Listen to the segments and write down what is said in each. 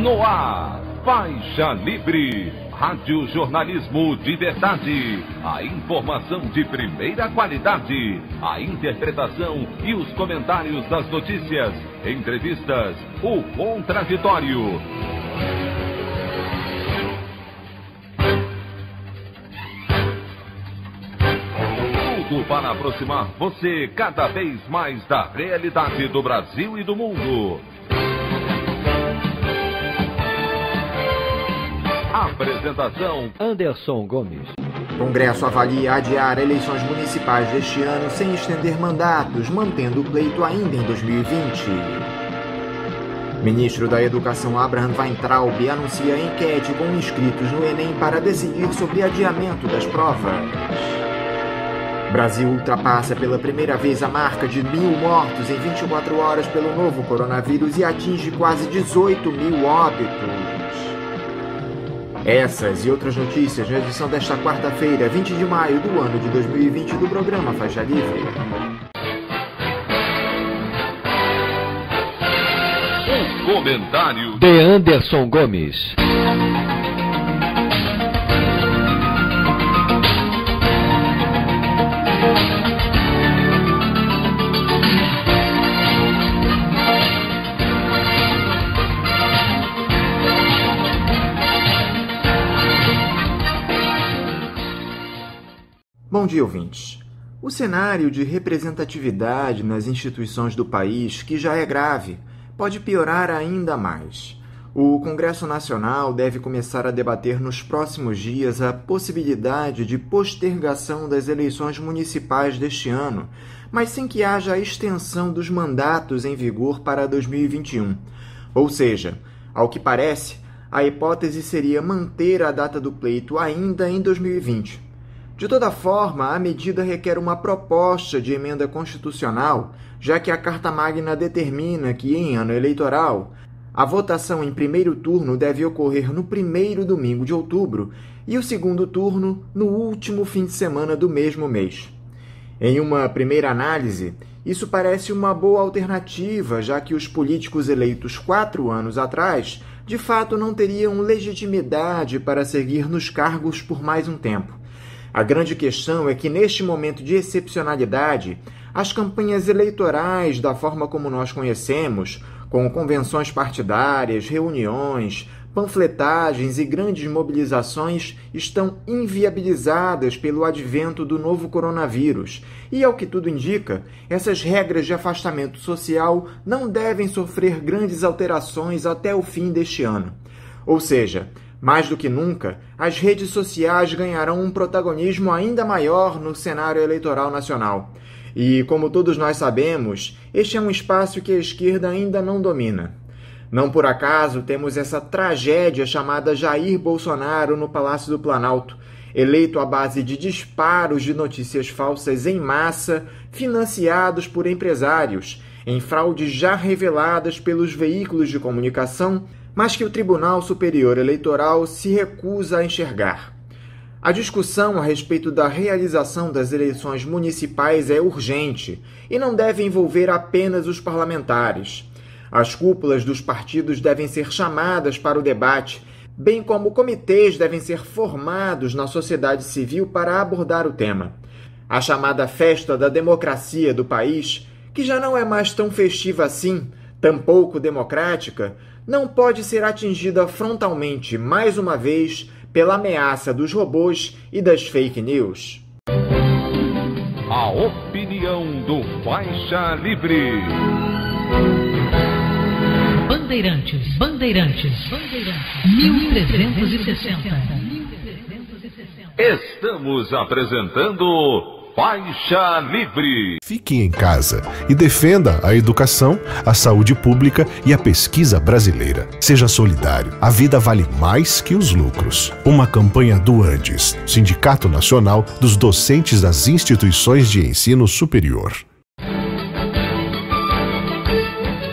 No ar, Faixa Livre, rádio jornalismo de verdade, a informação de primeira qualidade, a interpretação e os comentários das notícias, entrevistas, o contraditório. Tudo para aproximar você cada vez mais da realidade do Brasil e do mundo. Apresentação: Anderson Gomes. Congresso avalia adiar eleições municipais deste ano sem estender mandatos, mantendo o pleito ainda em 2020. Ministro da Educação Abraham Weintraub anuncia enquete com inscritos no Enem para decidir sobre adiamento das provas. Brasil ultrapassa pela primeira vez a marca de 1.000 mortos em 24 horas pelo novo coronavírus e atinge quase 18.000 óbitos. Essas e outras notícias na edição desta quarta-feira, 20 de maio do ano de 2020 do programa Faixa Livre. O comentário de Anderson Gomes. Bom dia, ouvintes. O cenário de representatividade nas instituições do país, que já é grave, pode piorar ainda mais. O Congresso Nacional deve começar a debater nos próximos dias a possibilidade de postergação das eleições municipais deste ano, mas sem que haja a extensão dos mandatos em vigor para 2021. Ou seja, ao que parece, a hipótese seria manter a data do pleito ainda em 2020. De toda forma, a medida requer uma proposta de emenda constitucional, já que a Carta Magna determina que, em ano eleitoral, a votação em primeiro turno deve ocorrer no primeiro domingo de outubro e o segundo turno no último fim de semana do mesmo mês. Em uma primeira análise, isso parece uma boa alternativa, já que os políticos eleitos 4 anos atrás, de fato, não teriam legitimidade para seguir nos cargos por mais um tempo. A grande questão é que, neste momento de excepcionalidade, as campanhas eleitorais, da forma como nós conhecemos, com convenções partidárias, reuniões, panfletagens e grandes mobilizações, estão inviabilizadas pelo advento do novo coronavírus. E, ao que tudo indica, essas regras de afastamento social não devem sofrer grandes alterações até o fim deste ano. Ou seja, mais do que nunca, as redes sociais ganharão um protagonismo ainda maior no cenário eleitoral nacional. E, como todos nós sabemos, este é um espaço que a esquerda ainda não domina. Não por acaso temos essa tragédia chamada Jair Bolsonaro no Palácio do Planalto, eleito à base de disparos de notícias falsas em massa, financiados por empresários, em fraudes já reveladas pelos veículos de comunicação, mas que o Tribunal Superior Eleitoral se recusa a enxergar. A discussão a respeito da realização das eleições municipais é urgente e não deve envolver apenas os parlamentares. As cúpulas dos partidos devem ser chamadas para o debate, bem como comitês devem ser formados na sociedade civil para abordar o tema. A chamada festa da democracia do país, que já não é mais tão festiva assim, tampouco democrática, não pode ser atingida frontalmente, mais uma vez, pela ameaça dos robôs e das fake news. A opinião do Faixa Livre. Bandeirantes, 1360. Estamos apresentando Faixa Livre. Fique em casa e defenda a educação, a saúde pública e a pesquisa brasileira. Seja solidário. A vida vale mais que os lucros. Uma campanha do ANDES, Sindicato Nacional dos Docentes das Instituições de Ensino Superior.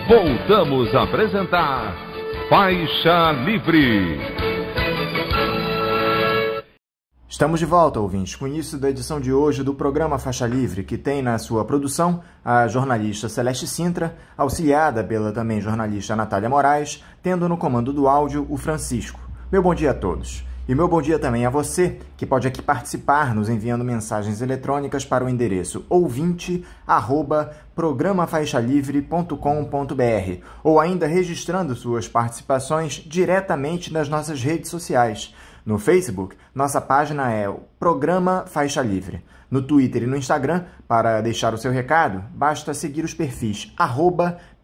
Voltamos a apresentar Faixa Livre. Estamos de volta, ouvintes, com o início da edição de hoje do programa Faixa Livre, que tem na sua produção a jornalista Celeste Sintra, auxiliada pela também jornalista Natália Moraes, tendo no comando do áudio o Francisco. Meu bom dia a todos. E meu bom dia também a você, que pode aqui participar nos enviando mensagens eletrônicas para o endereço ouvinte@programafaixalivre.com.br ou ainda registrando suas participações diretamente nas nossas redes sociais. No Facebook, nossa página é o Programa Faixa Livre. No Twitter e no Instagram, para deixar o seu recado, basta seguir os perfis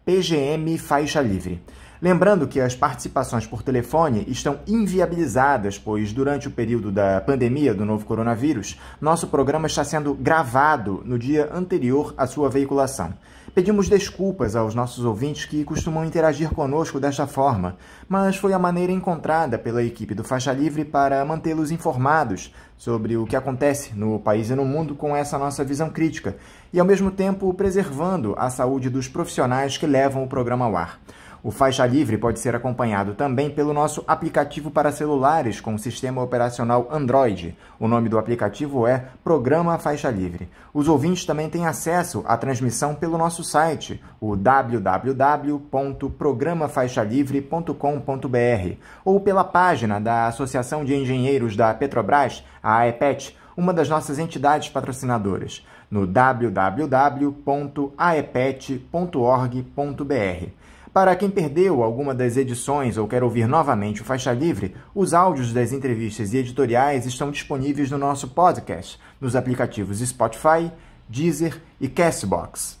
@PGMFaixaLivre. Lembrando que as participações por telefone estão inviabilizadas, pois durante o período da pandemia do novo coronavírus, nosso programa está sendo gravado no dia anterior à sua veiculação. Pedimos desculpas aos nossos ouvintes que costumam interagir conosco desta forma, mas foi a maneira encontrada pela equipe do Faixa Livre para mantê-los informados sobre o que acontece no país e no mundo com essa nossa visão crítica e, ao mesmo tempo, preservando a saúde dos profissionais que levam o programa ao ar. O Faixa Livre pode ser acompanhado também pelo nosso aplicativo para celulares com sistema operacional Android. O nome do aplicativo é Programa Faixa Livre. Os ouvintes também têm acesso à transmissão pelo nosso site, o www.programafaixalivre.com.br, ou pela página da Associação de Engenheiros da Petrobras, a AEPET, uma das nossas entidades patrocinadoras, no www.aepet.org.br. Para quem perdeu alguma das edições ou quer ouvir novamente o Faixa Livre, os áudios das entrevistas e editoriais estão disponíveis no nosso podcast, nos aplicativos Spotify, Deezer e Castbox.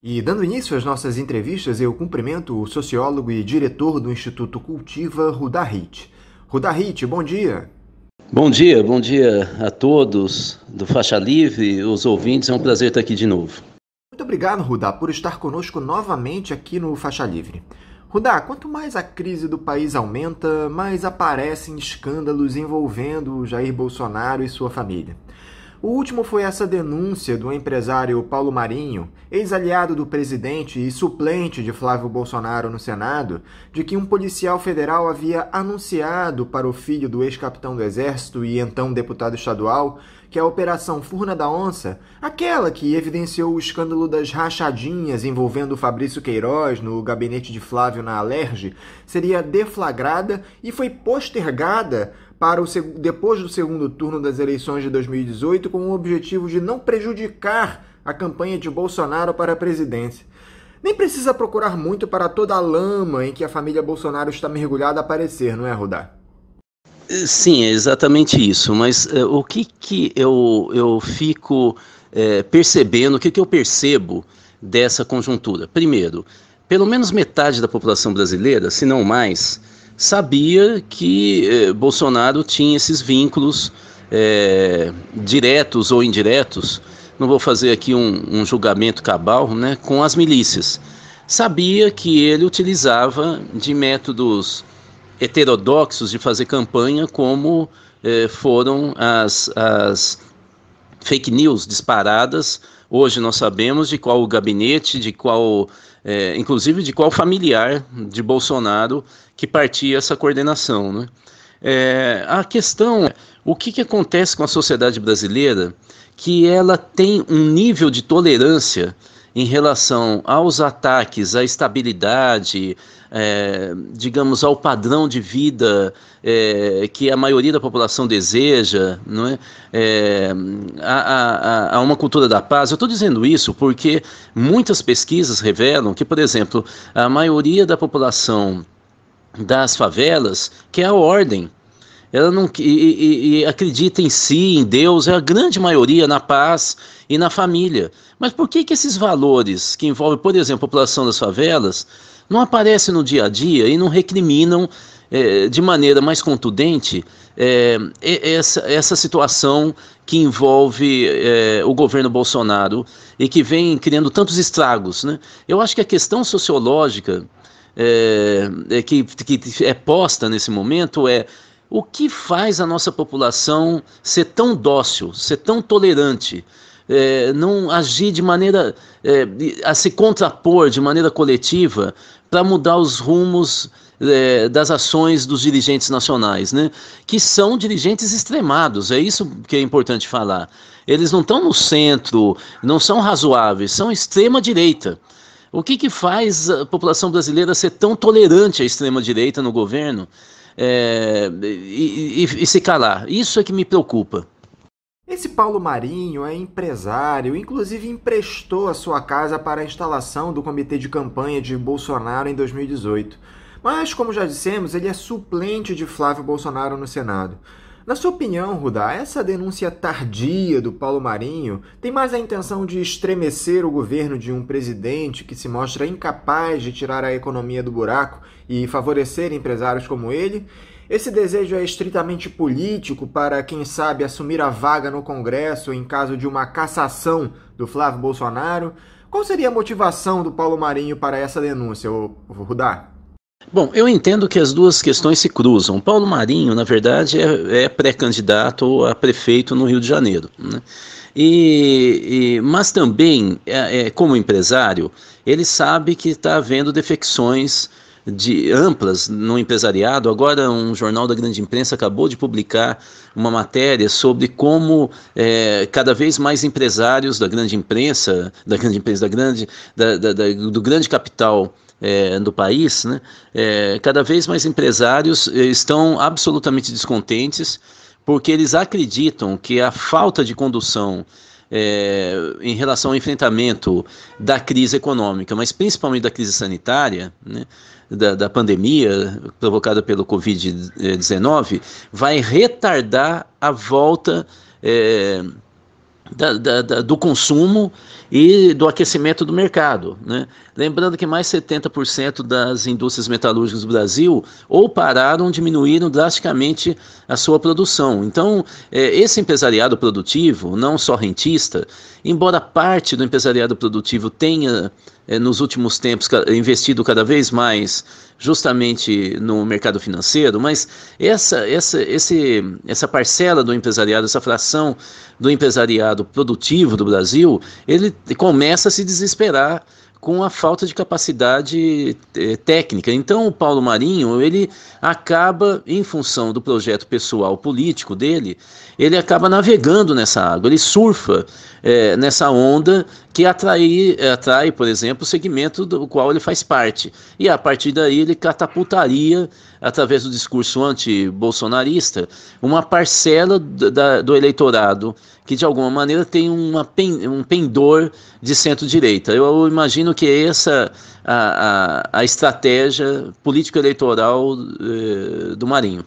E dando início às nossas entrevistas, eu cumprimento o sociólogo e diretor do Instituto Cultiva, Rudá Hit. Rudá Hit, bom dia! Bom dia a todos do Faixa Livre, os ouvintes, é um prazer estar aqui de novo. Muito obrigado, Rudá, por estar conosco novamente aqui no Faixa Livre. Rudá, quanto mais a crise do país aumenta, mais aparecem escândalos envolvendo Jair Bolsonaro e sua família. O último foi essa denúncia do empresário Paulo Marinho, ex-aliado do presidente e suplente de Flávio Bolsonaro no Senado, de que um policial federal havia anunciado para o filho do ex-capitão do Exército e então deputado estadual que a Operação Furna da Onça, aquela que evidenciou o escândalo das rachadinhas envolvendo Fabrício Queiroz no gabinete de Flávio na Alerj, seria deflagrada e foi postergada para depois do segundo turno das eleições de 2018 com o objetivo de não prejudicar a campanha de Bolsonaro para a presidência. Nem precisa procurar muito para toda a lama em que a família Bolsonaro está mergulhada aparecer, não é, Rudá? Sim, é exatamente isso, mas o que eu fico percebendo, o que eu percebo dessa conjuntura? Primeiro, pelo menos metade da população brasileira, se não mais, sabia que Bolsonaro tinha esses vínculos diretos ou indiretos, não vou fazer aqui um julgamento cabal, né, com as milícias. Sabia que ele utilizava de métodos heterodoxos de fazer campanha, como foram as fake news disparadas. Hoje nós sabemos de qual gabinete, de qual, inclusive de qual familiar de Bolsonaro que partia essa coordenação, né? A questão é, o que acontece com a sociedade brasileira, que ela tem um nível de tolerância em relação aos ataques à estabilidade, digamos, ao padrão de vida que a maioria da população deseja, não é? A uma cultura da paz. Eu estou dizendo isso porque muitas pesquisas revelam que, por exemplo, a maioria da população das favelas quer a ordem. Ela não e acredita em si, em Deus, é a grande maioria na paz e na família. Mas por que esses valores que envolvem, por exemplo, a população das favelas, não aparecem no dia a dia e não recriminam de maneira mais contundente essa situação que envolve o governo Bolsonaro e que vem criando tantos estragos, né? Eu acho que a questão sociológica que é posta nesse momento é: o que faz a nossa população ser tão dócil, ser tão tolerante, não agir de maneira a se contrapor de maneira coletiva para mudar os rumos das ações dos dirigentes nacionais, né? Que são dirigentes extremados, é isso que é importante falar. Eles não estão no centro, não são razoáveis, são extrema-direita. O que faz a população brasileira ser tão tolerante à extrema-direita no governo e se calar? Isso é que me preocupa. Esse Paulo Marinho é empresário, inclusive emprestou a sua casa para a instalação do comitê de campanha de Bolsonaro em 2018. Mas, como já dissemos, ele é suplente de Flávio Bolsonaro no Senado. Na sua opinião, Rudá, essa denúncia tardia do Paulo Marinho tem mais a intenção de estremecer o governo de um presidente que se mostra incapaz de tirar a economia do buraco e favorecer empresários como ele? Esse desejo é estritamente político para, quem sabe, assumir a vaga no Congresso em caso de uma cassação do Flávio Bolsonaro? Qual seria a motivação do Paulo Marinho para essa denúncia, Rudá? Bom, eu entendo que as duas questões se cruzam. Paulo Marinho, na verdade, é pré-candidato a prefeito no Rio de Janeiro, né? Mas também, como empresário, ele sabe que está havendo defecções amplas no empresariado. Agora um jornal da grande imprensa acabou de publicar uma matéria sobre como cada vez mais empresários da grande imprensa, do grande capital do país, né? Cada vez mais empresários estão absolutamente descontentes porque eles acreditam que a falta de condução em relação ao enfrentamento da crise econômica, mas principalmente da crise sanitária, né, da pandemia provocada pelo Covid-19, vai retardar a volta do consumo e do aquecimento do mercado, né? Lembrando que mais 70% das indústrias metalúrgicas do Brasil ou pararam ou diminuíram drasticamente a sua produção. Então, esse empresariado produtivo, não só rentista, embora parte do empresariado produtivo tenha, nos últimos tempos, investido cada vez mais justamente no mercado financeiro, mas essa parcela do empresariado, essa fração do empresariado produtivo do Brasil, ele começa a se desesperar com a falta de capacidade técnica. Então o Paulo Marinho, ele acaba, em função do projeto pessoal político dele, ele acaba navegando nessa água, ele surfa nessa onda que atrai, por exemplo, o segmento do qual ele faz parte. E a partir daí ele catapultaria, através do discurso anti-bolsonarista, uma parcela do eleitorado que de alguma maneira tem um pendor de centro-direita. Eu imagino que essa a estratégia político-eleitoral do Marinho.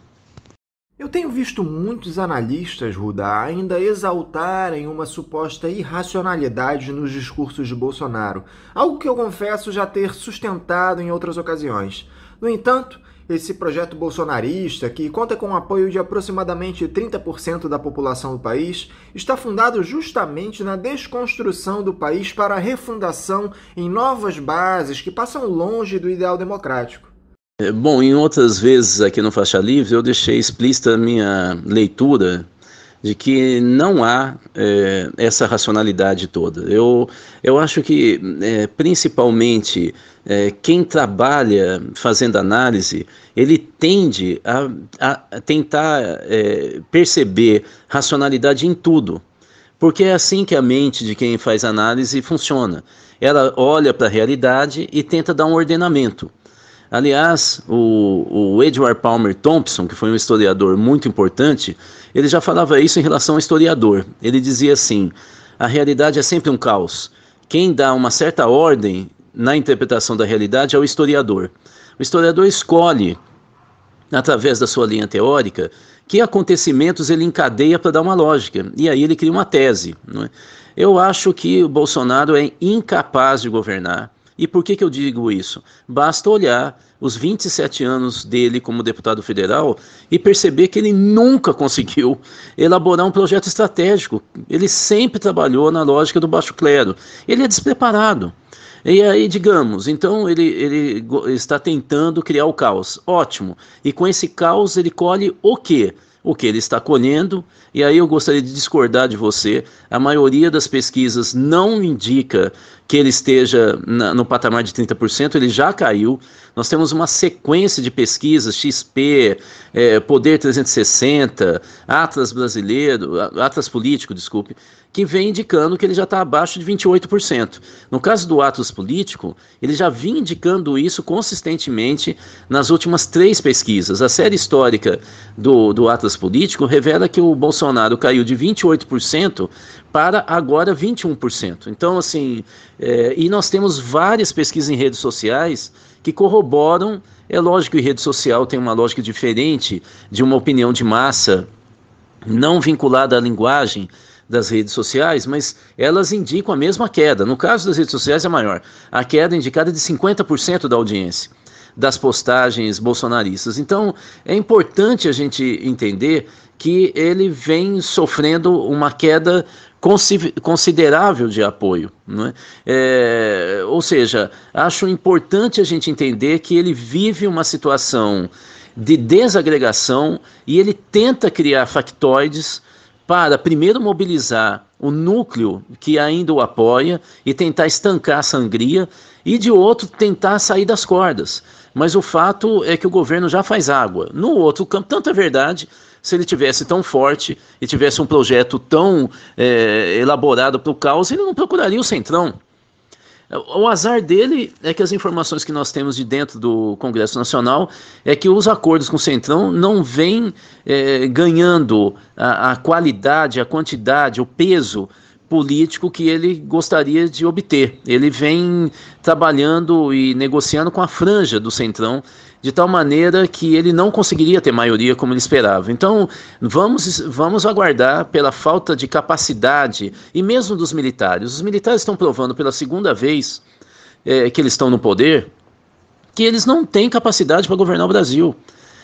Eu tenho visto muitos analistas, Rudá, ainda exaltarem uma suposta irracionalidade nos discursos de Bolsonaro, algo que eu confesso já ter sustentado em outras ocasiões. No entanto, esse projeto bolsonarista, que conta com o apoio de aproximadamente 30% da população do país, está fundado justamente na desconstrução do país para a refundação em novas bases que passam longe do ideal democrático. Bom, em outras vezes aqui no Faixa Livre eu deixei explícita a minha leitura de que não há essa racionalidade toda. Eu acho que, principalmente, quem trabalha fazendo análise, ele tende a tentar perceber racionalidade em tudo, porque é assim que a mente de quem faz análise funciona. Ela olha para a realidade e tenta dar um ordenamento. Aliás, o Edward Palmer Thompson, que foi um historiador muito importante, ele já falava isso em relação ao historiador. Ele dizia assim: a realidade é sempre um caos. Quem dá uma certa ordem na interpretação da realidade é o historiador. O historiador escolhe, através da sua linha teórica, que acontecimentos ele encadeia para dar uma lógica. E aí ele cria uma tese, não é? Eu acho que o Bolsonaro é incapaz de governar. E por que eu digo isso? Basta olhar os 27 anos dele como deputado federal e perceber que ele nunca conseguiu elaborar um projeto estratégico. Ele sempre trabalhou na lógica do baixo clero. Ele é despreparado. E aí, digamos, então ele está tentando criar o caos. Ótimo. E com esse caos ele colhe o quê? o que ele está colhendo, e aí eu gostaria de discordar de você. A maioria das pesquisas não indica que ele esteja no patamar de 30%, ele já caiu. Nós temos uma sequência de pesquisas, XP, Poder 360, Atlas Brasileiro, Atlas Político, desculpe, que vem indicando que ele já está abaixo de 28%. No caso do Atlas Político, ele já vinha indicando isso consistentemente nas últimas 3 pesquisas. A série histórica do Atlas Político revela que o Bolsonaro caiu de 28% para agora 21%. Então, assim, e nós temos várias pesquisas em redes sociais que corroboram. É lógico que rede social tem uma lógica diferente de uma opinião de massa não vinculada à linguagem das redes sociais, mas elas indicam a mesma queda. No caso das redes sociais é maior. A queda é indicada de 50% da audiência das postagens bolsonaristas. Então, é importante a gente entender que ele vem sofrendo uma queda considerável de apoio, não é? Ou seja, acho importante a gente entender que ele vive uma situação de desagregação e ele tenta criar factoides para primeiro mobilizar o núcleo que ainda o apoia e tentar estancar a sangria, e de outro tentar sair das cordas. Mas o fato é que o governo já faz água. No outro campo, tanto é verdade, se ele tivesse tão forte e tivesse um projeto tão elaborado para o caos, ele não procuraria o Centrão. O azar dele é que as informações que nós temos de dentro do Congresso Nacional é que os acordos com o Centrão não vêm ganhando a qualidade, a quantidade, o peso político que ele gostaria de obter. Ele vem trabalhando e negociando com a franja do Centrão, de tal maneira que ele não conseguiria ter maioria como ele esperava. Então, vamos aguardar pela falta de capacidade, e mesmo dos militares. Os militares estão provando pela segunda vez que eles estão no poder, que eles não têm capacidade para governar o Brasil.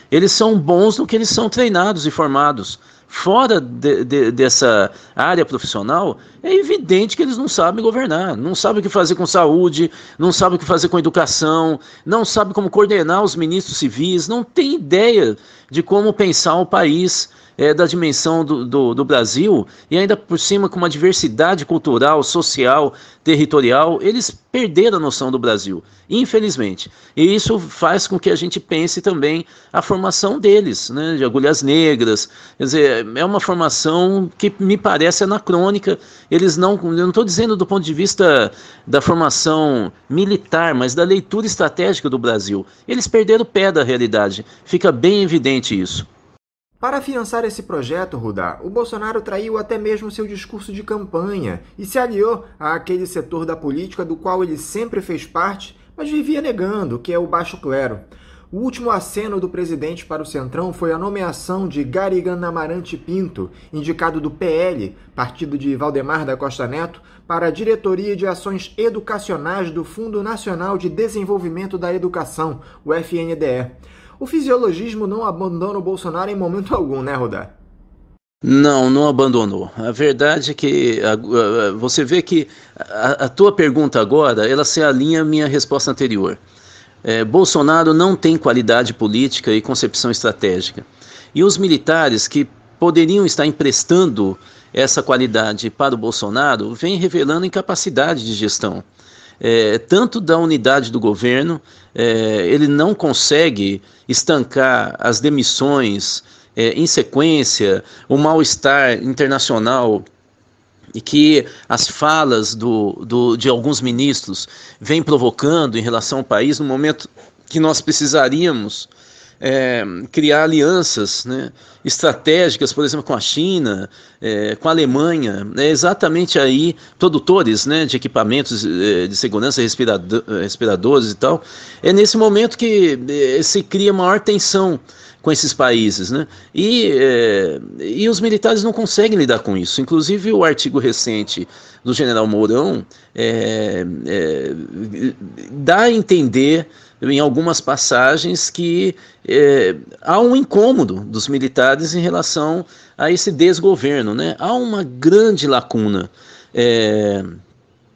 Eles são bons no que eles são treinados e formados. Fora dessa área profissional, é evidente que eles não sabem governar, não sabem o que fazer com saúde, não sabem o que fazer com educação, não sabem como coordenar os ministros civis, não tem ideia de como pensar o país da dimensão do Brasil, e ainda por cima com uma diversidade cultural, social, territorial. Eles perderam a noção do Brasil, infelizmente. E isso faz com que a gente pense também a formação deles, né, de agulhas negras. Quer dizer, é uma formação que me parece anacrônica. Eu não estou dizendo do ponto de vista da formação militar, mas da leitura estratégica do Brasil. Eles perderam o pé da realidade, fica bem evidente isso. Para afiançar esse projeto, Rudá, o Bolsonaro traiu até mesmo seu discurso de campanha e se aliou àquele setor da política do qual ele sempre fez parte, mas vivia negando, que é o baixo clero. O último aceno do presidente para o Centrão foi a nomeação de Garigan Amarante Pinto, indicado do PL, partido de Valdemar da Costa Neto, para a Diretoria de Ações Educacionais do Fundo Nacional de Desenvolvimento da Educação, o FNDE. O fisiologismo não abandona o Bolsonaro em momento algum, né, Rudá? Não abandonou. A verdade é que você vê que a tua pergunta agora, ela se alinha à minha resposta anterior. Bolsonaro não tem qualidade política e concepção estratégica. E os militares que poderiam estar emprestando essa qualidade para o Bolsonaro vêm revelando incapacidade de gestão. Tanto da unidade do governo, ele não consegue estancar as demissões em sequência, o mal-estar internacional e que as falas de alguns ministros vêm provocando em relação ao país no momento que nós precisaríamos criar alianças, né, estratégicas, por exemplo, com a China, com a Alemanha, exatamente aí, produtores, né, de equipamentos de segurança, respiradores e tal. É nesse momento que se cria maior tensão com esses países, né? E os militares não conseguem lidar com isso. Inclusive o artigo recente do general Mourão dá a entender em algumas passagens que há um incômodo dos militares em relação a esse desgoverno, né? Há uma grande lacuna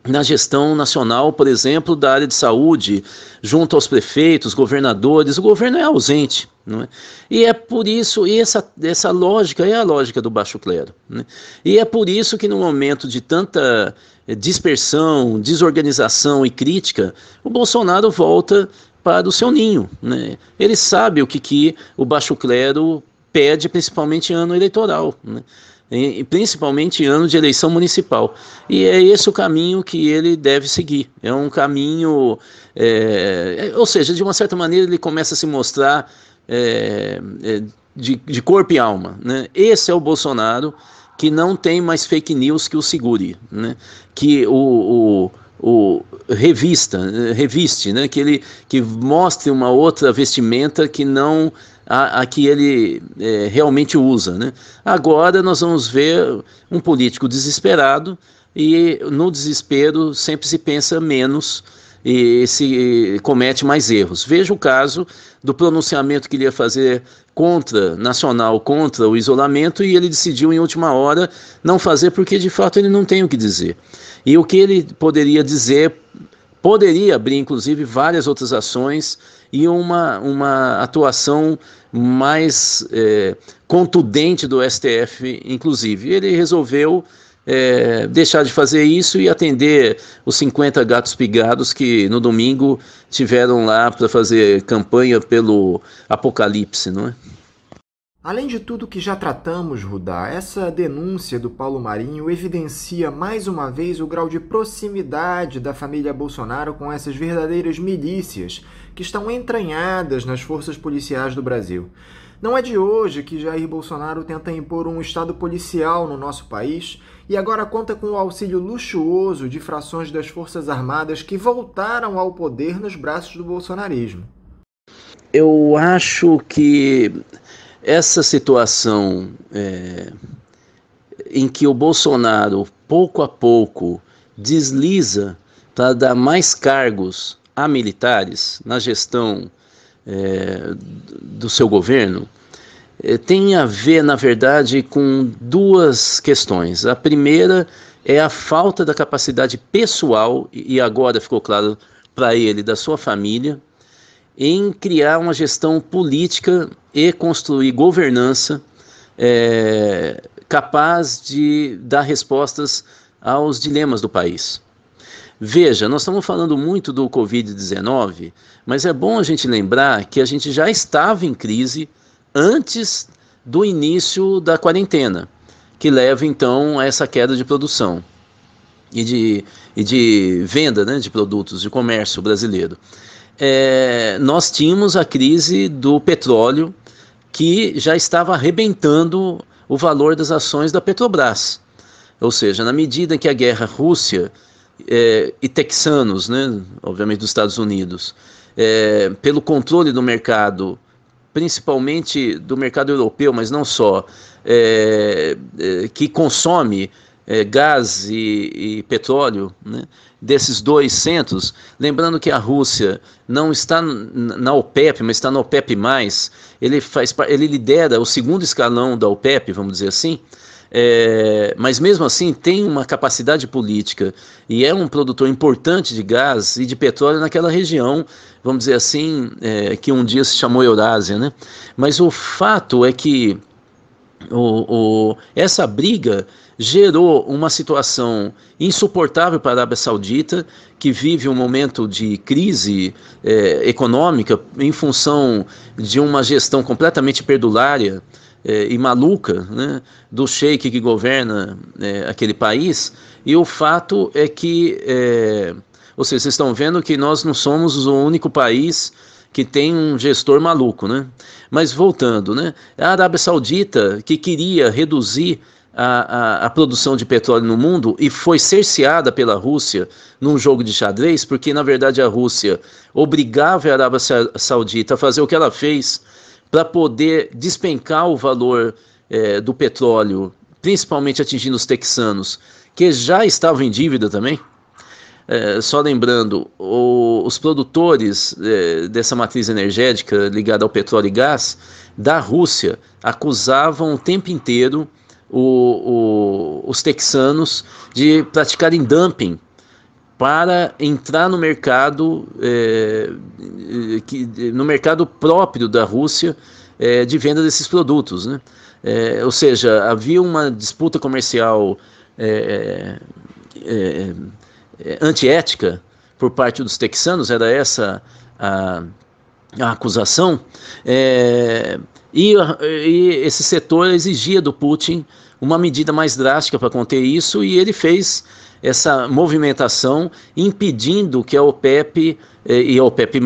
na gestão nacional, por exemplo, da área de saúde, junto aos prefeitos, governadores. O governo é ausente. não é? E é por isso, e essa lógica é a lógica do baixo clero, né? E é por isso que no momento de tanta dispersão, desorganização e crítica, o Bolsonaro volta para o seu ninho, né? Ele sabe o que o baixo clero pede, principalmente em ano eleitoral, né? E principalmente em ano de eleição municipal. E é esse o caminho que ele deve seguir. É um caminho, ou seja, de uma certa maneira ele começa a se mostrar de corpo e alma, né? Esse é o Bolsonaro que não tem mais fake news que o segure, né? Que o reviste, né? Que mostre uma outra vestimenta que não a que ele realmente usa, né? Agora nós vamos ver um político desesperado, e no desespero sempre se pensa menos e se comete mais erros. Veja o caso do pronunciamento que ele ia fazer nacional contra o isolamento, e ele decidiu em última hora não fazer, porque de fato ele não tem o que dizer. E o que ele poderia dizer poderia abrir inclusive várias outras ações e uma atuação mais contundente do STF, inclusive. Ele resolveu deixar de fazer isso e atender os 50 gatos pigados que no domingo tiveram lá para fazer campanha pelo apocalipse, não é? Além de tudo que já tratamos, Rudá, essa denúncia do Paulo Marinho evidencia mais uma vez o grau de proximidade da família Bolsonaro com essas verdadeiras milícias que estão entranhadas nas forças policiais do Brasil. Não é de hoje que Jair Bolsonaro tenta impor um estado policial no nosso país e agora conta com o auxílio luxuoso de frações das Forças Armadas que voltaram ao poder nos braços do bolsonarismo. Eu acho que essa situação em que o Bolsonaro, pouco a pouco, desliza para dar mais cargos a militares na gestão do seu governo, tem a ver, na verdade, com duas questões. A primeira é a falta da capacidade pessoal, e agora ficou claro para ele, da sua família, em criar uma gestão política e construir governança capaz de dar respostas aos dilemas do país. Veja, nós estamos falando muito do Covid-19, mas é bom a gente lembrar que a gente já estava em crise antes do início da quarentena, que leva então a essa queda de produção e de venda, né, de produtos, de comércio brasileiro. Nós tínhamos a crise do petróleo, que já estava arrebentando o valor das ações da Petrobras. Ou seja, na medida que a guerra Rússia e texanos, né, obviamente dos Estados Unidos, pelo controle do mercado, principalmente do mercado europeu, mas não só, que consome gás e petróleo, né, desses dois centros, lembrando que a Rússia não está na OPEP, mas está na OPEP+, ele lidera o segundo escalão da OPEP, vamos dizer assim, mas mesmo assim tem uma capacidade política e é um produtor importante de gás e de petróleo naquela região, vamos dizer assim, que um dia se chamou Eurásia, né? Mas o fato é que essa briga gerou uma situação insuportável para a Arábia Saudita, que vive um momento de crise econômica em função de uma gestão completamente perdulária e maluca, né, do sheik que governa aquele país. E o fato é que, ou seja, vocês estão vendo que nós não somos o único país que tem um gestor maluco, né? Mas voltando, né, a Arábia Saudita, que queria reduzir a produção de petróleo no mundo e foi cerceada pela Rússia num jogo de xadrez, porque na verdade a Rússia obrigava a Arábia Saudita a fazer o que ela fez para poder despencar o valor do petróleo, principalmente atingindo os texanos, que já estavam em dívida também. Só lembrando, os produtores dessa matriz energética ligada ao petróleo e gás da Rússia acusavam o tempo inteiro os texanos de praticarem dumping para entrar no mercado, no mercado próprio da Rússia de venda desses produtos, né? Ou seja, havia uma disputa comercial antiética por parte dos texanos, era essa a acusação, e esse setor exigia do Putin uma medida mais drástica para conter isso, e ele fez essa movimentação impedindo que a OPEP e a OPEP+,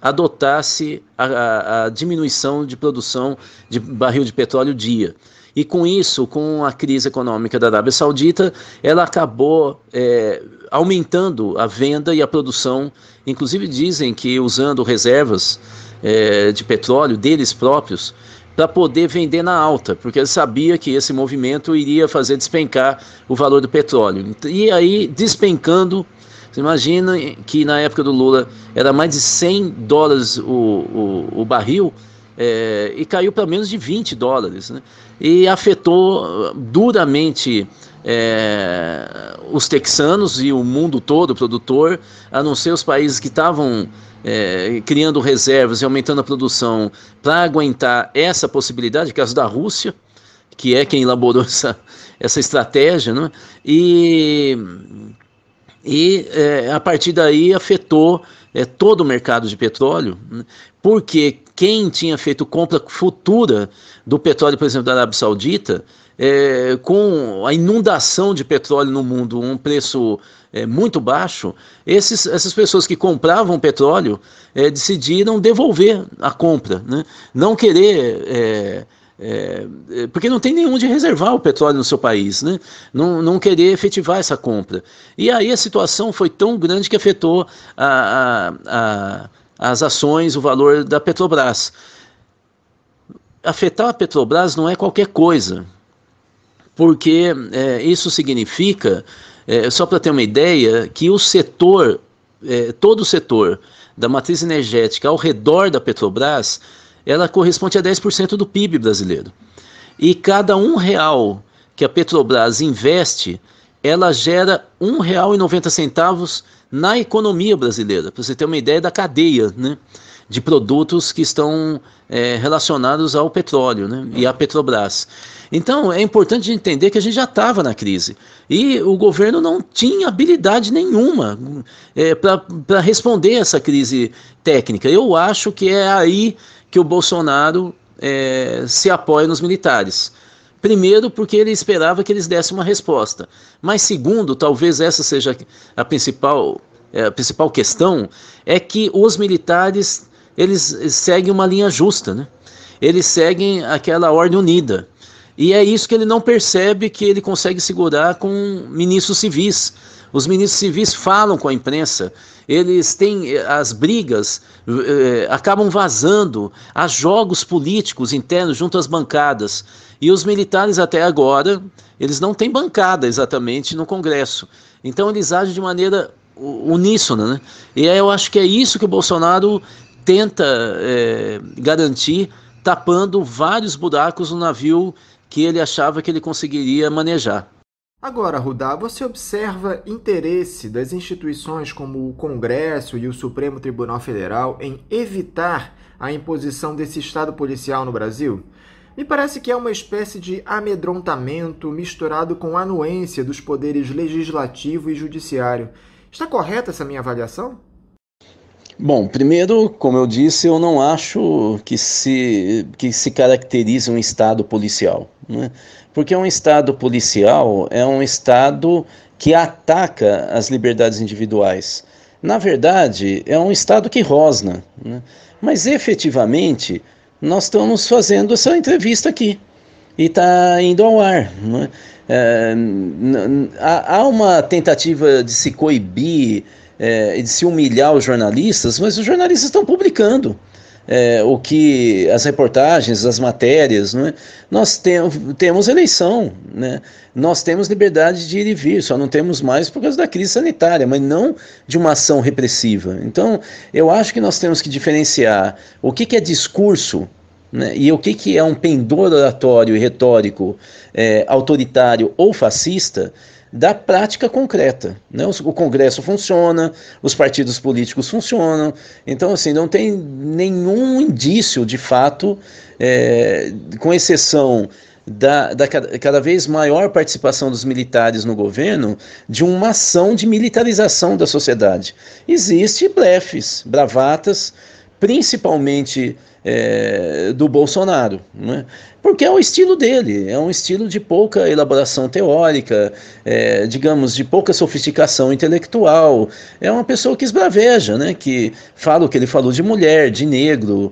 adotasse a diminuição de produção de barril de petróleo dia. E com isso, com a crise econômica da Arábia Saudita, ela acabou aumentando a venda e a produção. Inclusive dizem que usando reservas de petróleo deles próprios para poder vender na alta, porque ele sabia que esse movimento iria fazer despencar o valor do petróleo. E aí, despencando, você imagina que na época do Lula era mais de $100 o barril, e caiu para menos de $20, né? E afetou duramente os texanos e o mundo todo, o produtor, a não ser os países que estavam criando reservas e aumentando a produção para aguentar essa possibilidade, caso da Rússia, que é quem elaborou essa estratégia, né? E a partir daí afetou todo o mercado de petróleo, né? Porque quem tinha feito compra futura do petróleo, por exemplo, da Arábia Saudita, com a inundação de petróleo no mundo, um preço muito baixo, essas pessoas que compravam petróleo decidiram devolver a compra, né? Não querer, porque não tem nenhum de reservar o petróleo no seu país, né? Não querer efetivar essa compra. E aí a situação foi tão grande que afetou as ações, o valor da Petrobras. Afetar a Petrobras não é qualquer coisa, porque isso significa, só para ter uma ideia, que o setor, todo o setor da matriz energética ao redor da Petrobras, ela corresponde a 10% do PIB brasileiro. E cada R$1 que a Petrobras investe, ela gera R$1,90 na economia brasileira, para você ter uma ideia da cadeia, né, de produtos que estão relacionados ao petróleo, né, e à Petrobras. Então é importante entender que a gente já estava na crise e o governo não tinha habilidade nenhuma para responder essa crise técnica. Eu acho que é aí que o Bolsonaro se apoia nos militares. Primeiro, porque ele esperava que eles dessem uma resposta. Mas segundo, talvez essa seja a principal questão, é que os militares, eles seguem uma linha justa, né? Eles seguem aquela ordem unida. E é isso que ele não percebe, que ele consegue segurar com ministros civis. Os ministros civis falam com a imprensa, eles têm as brigas, acabam vazando, há jogos políticos internos junto às bancadas. E os militares até agora, eles não têm bancada exatamente no Congresso. Então eles agem de maneira uníssona, né? E eu acho que é isso que o Bolsonaro tenta garantir, tapando vários buracos no navio que ele achava que ele conseguiria manejar. Agora, Rudá, você observa interesse das instituições como o Congresso e o Supremo Tribunal Federal em evitar a imposição desse Estado policial no Brasil? Me parece que é uma espécie de amedrontamento misturado com anuência dos poderes legislativo e judiciário. Está correta essa minha avaliação? Bom, primeiro, como eu disse, eu não acho que se caracterize um Estado policial, né? Porque um Estado policial é um Estado que ataca as liberdades individuais. Na verdade, é um Estado que rosna, né? Mas efetivamente, nós estamos fazendo essa entrevista aqui e está indo ao ar, né? Há uma tentativa de se coibir, de se humilhar os jornalistas, mas os jornalistas estão publicando o que as reportagens, as matérias, né? Nós temos eleição, né? Nós temos liberdade de ir e vir, só não temos mais por causa da crise sanitária, mas não de uma ação repressiva. Então, eu acho que nós temos que diferenciar o que é discurso, né, e o que é um pendor oratório e retórico autoritário ou fascista, da prática concreta, né? O Congresso funciona, os partidos políticos funcionam, então assim, não tem nenhum indício de fato, com exceção da cada vez maior participação dos militares no governo, de uma ação de militarização da sociedade. Existem blefes, bravatas, principalmente do Bolsonaro, né? Porque é o estilo dele, é um estilo de pouca elaboração teórica, digamos, de pouca sofisticação intelectual. É uma pessoa que esbraveja, né? Que fala o que ele falou de mulher, de negro,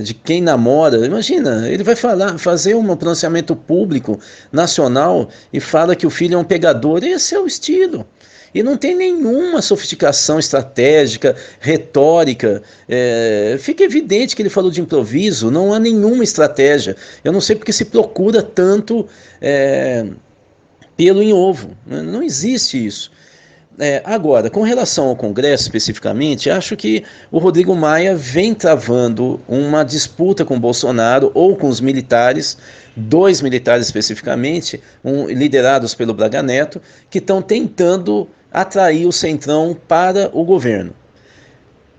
de quem namora. Imagina, ele vai fazer um pronunciamento público, nacional, e fala que o filho é um pegador. Esse é o estilo. E não tem nenhuma sofisticação estratégica, retórica. Fica evidente que ele falou de improviso, não há nenhuma estratégia. Eu não sei porque se procura tanto pelo em ovo, né? Não existe isso. Agora, com relação ao Congresso especificamente, acho que o Rodrigo Maia vem travando uma disputa com o Bolsonaro ou com os militares, 2 militares especificamente, liderados pelo Braga Neto, que estão tentando atrair o Centrão para o governo.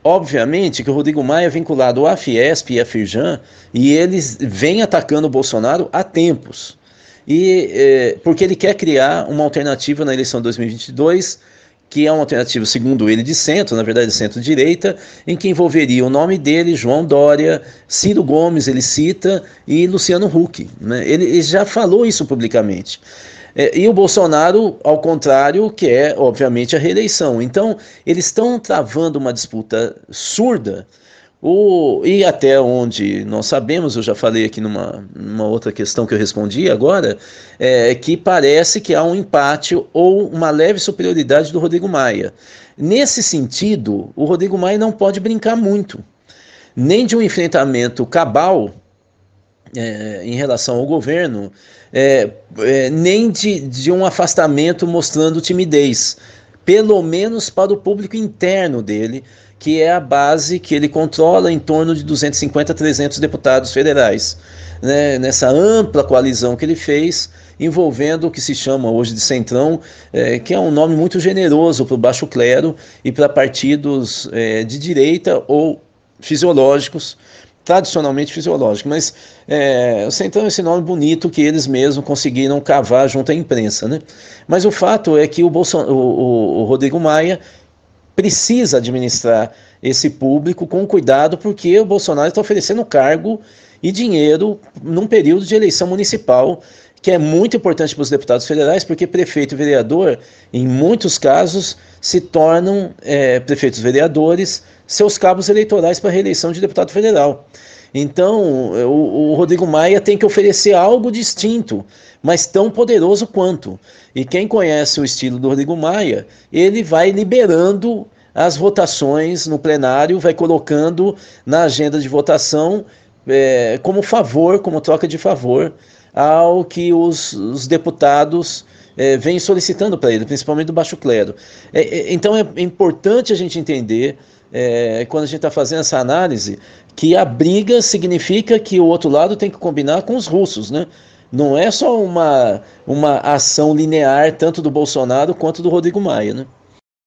Obviamente que o Rodrigo Maia é vinculado à Fiesp e à Firjan, e eles vêm atacando o Bolsonaro há tempos, porque ele quer criar uma alternativa na eleição de 2022, que é uma alternativa, segundo ele, de centro, na verdade de centro-direita, em que envolveria o nome dele, João Dória, Ciro Gomes, ele cita, e Luciano Huck, né? Ele já falou isso publicamente. E o Bolsonaro, ao contrário, quer, obviamente, a reeleição. Então, eles estão travando uma disputa surda, e até onde nós sabemos, eu já falei aqui numa outra questão que eu respondi agora, que parece que há um empate ou uma leve superioridade do Rodrigo Maia. Nesse sentido, o Rodrigo Maia não pode brincar muito, nem de um enfrentamento cabal em relação ao governo, nem de um afastamento mostrando timidez, pelo menos para o público interno dele, que é a base que ele controla em torno de 250 a 300 deputados federais, né? Nessa ampla coalizão que ele fez, envolvendo o que se chama hoje de Centrão, que é um nome muito generoso para o baixo clero e para partidos de direita ou fisiológicos, tradicionalmente fisiológicos, mas o Centrão é esse nome bonito que eles mesmos conseguiram cavar junto à imprensa, né? Mas o fato é que o Rodrigo Maia precisa administrar esse público com cuidado, porque o Bolsonaro está oferecendo cargo e dinheiro num período de eleição municipal, que é muito importante para os deputados federais, porque prefeito e vereador, em muitos casos, se tornam prefeitos vereadores, seus cabos eleitorais para a reeleição de deputado federal. Então, o Rodrigo Maia tem que oferecer algo distinto, mas tão poderoso quanto. E quem conhece o estilo do Rodrigo Maia, ele vai liberando as votações no plenário, vai colocando na agenda de votação como favor, como troca de favor, ao que os deputados vêm solicitando para ele, principalmente do baixo clero. Então é importante a gente entender, quando a gente está fazendo essa análise, que a briga significa que o outro lado tem que combinar com os russos, né? Não é só uma ação linear, tanto do Bolsonaro quanto do Rodrigo Maia, né?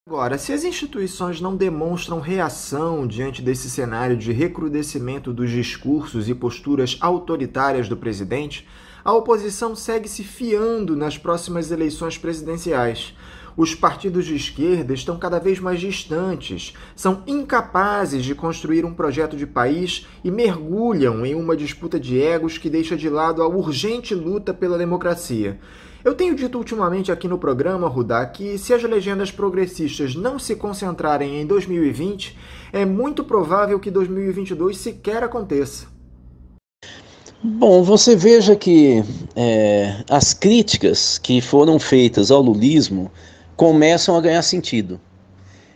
Agora, se as instituições não demonstram reação diante desse cenário de recrudescimento dos discursos e posturas autoritárias do presidente, a oposição segue se fiando nas próximas eleições presidenciais. Os partidos de esquerda estão cada vez mais distantes, são incapazes de construir um projeto de país e mergulham em uma disputa de egos que deixa de lado a urgente luta pela democracia. Eu tenho dito ultimamente aqui no programa, Rudá, que se as legendas progressistas não se concentrarem em 2020, é muito provável que 2022 sequer aconteça. Bom, você veja que as críticas que foram feitas ao lulismo começam a ganhar sentido.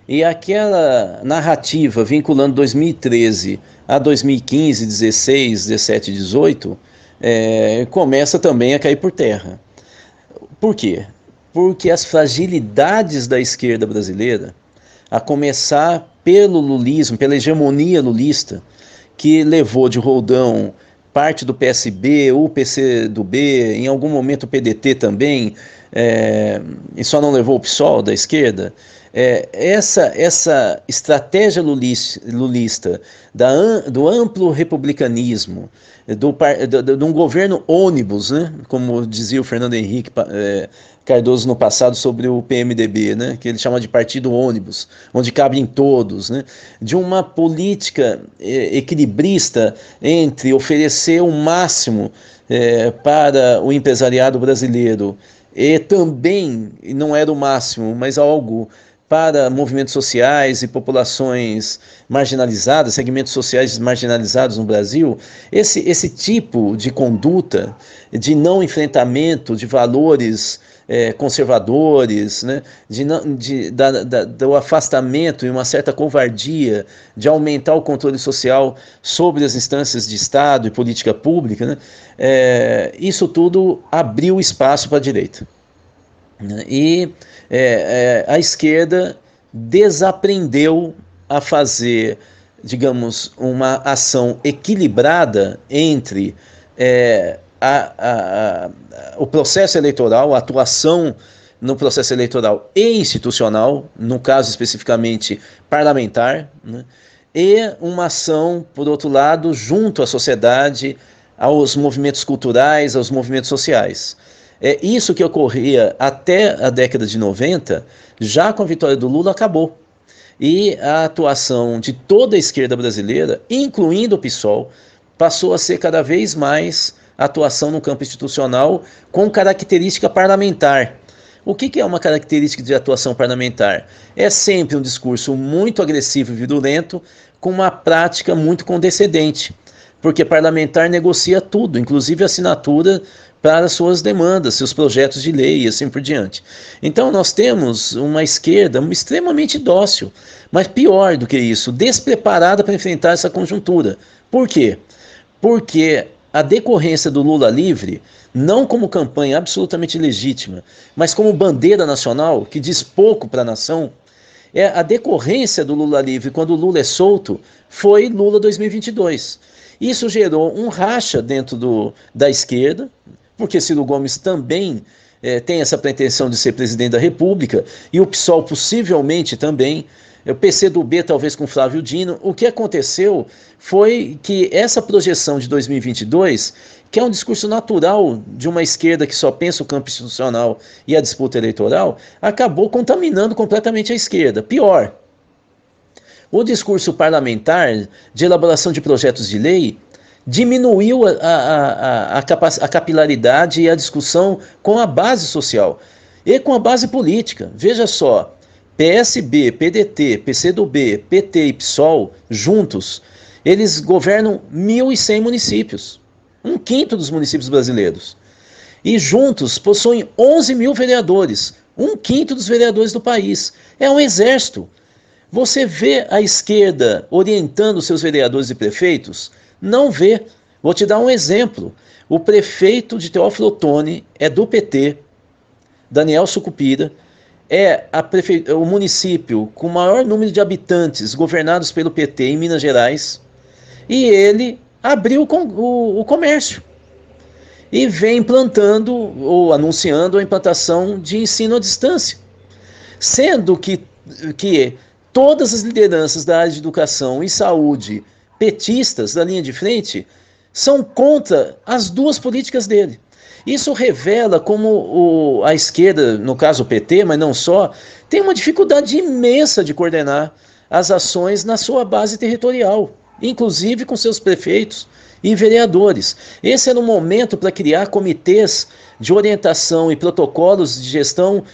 E aquela narrativa vinculando 2013 a 2015, 16, 17, 18, começa também a cair por terra. Por quê? Porque as fragilidades da esquerda brasileira, a começar pelo lulismo, pela hegemonia lulista, que levou de roldão parte do PSB, o PCdoB, em algum momento o PDT também, e só não levou o PSOL da esquerda. Essa estratégia lulista do amplo republicanismo, de um governo ônibus, né, como dizia o Fernando Henrique Cardoso no passado sobre o PMDB, né, que ele chama de partido ônibus, onde cabem todos, né, de uma política equilibrista entre oferecer o máximo para o empresariado brasileiro e também, não era o máximo, mas algo para movimentos sociais e populações marginalizadas, segmentos sociais marginalizados no Brasil. Esse tipo de conduta, de não enfrentamento de valores conservadores, né, do afastamento e uma certa covardia de aumentar o controle social sobre as instâncias de Estado e política pública, né, isso tudo abriu espaço para a direita. E a esquerda desaprendeu a fazer, digamos, uma ação equilibrada entre o processo eleitoral, a atuação no processo eleitoral e institucional, no caso especificamente parlamentar, né, e uma ação, por outro lado, junto à sociedade, aos movimentos culturais, aos movimentos sociais. Isso que ocorria até a década de 90, já com a vitória do Lula, acabou. E a atuação de toda a esquerda brasileira, incluindo o PSOL, passou a ser cada vez mais atuação no campo institucional com característica parlamentar. O que é uma característica de atuação parlamentar? É sempre um discurso muito agressivo e virulento, com uma prática muito condescendente, porque parlamentar negocia tudo, inclusive a assinatura para suas demandas, seus projetos de lei e assim por diante. Então nós temos uma esquerda extremamente dócil, mas pior do que isso, despreparada para enfrentar essa conjuntura. Por quê? Porque a decorrência do Lula livre, não como campanha absolutamente legítima, mas como bandeira nacional, que diz pouco para a nação, a decorrência do Lula livre, quando o Lula é solto, foi Lula 2022. Isso gerou um racha dentro da esquerda, porque Ciro Gomes também tem essa pretensão de ser presidente da República, e o PSOL possivelmente também, o PCdoB talvez com Flávio Dino. O que aconteceu foi que essa projeção de 2022, que é um discurso natural de uma esquerda que só pensa o campo institucional e a disputa eleitoral, acabou contaminando completamente a esquerda. Pior, o discurso parlamentar de elaboração de projetos de lei diminuiu a capilaridade e a discussão com a base social e com a base política. Veja só, PSB, PDT, PCdoB, PT e PSOL, juntos, eles governam 1.100 municípios, um quinto dos municípios brasileiros. E juntos possuem 11 mil vereadores, um quinto dos vereadores do país. É um exército. Você vê a esquerda orientando seus vereadores e prefeitos? Não vê. Vou te dar um exemplo. O prefeito de Teófilo Otoni é do PT, Daniel Sucupira, o município com o maior número de habitantes governados pelo PT em Minas Gerais, e ele abriu o comércio e vem implantando ou anunciando a implantação de ensino à distância, sendo que todas as lideranças da área de educação e saúde petistas da linha de frente são contra as duas políticas dele. Isso revela como a esquerda, no caso o PT, mas não só, tem uma dificuldade imensa de coordenar as ações na sua base territorial, inclusive com seus prefeitos e vereadores. Esse era um momento para criar comitês de orientação e protocolos de gestão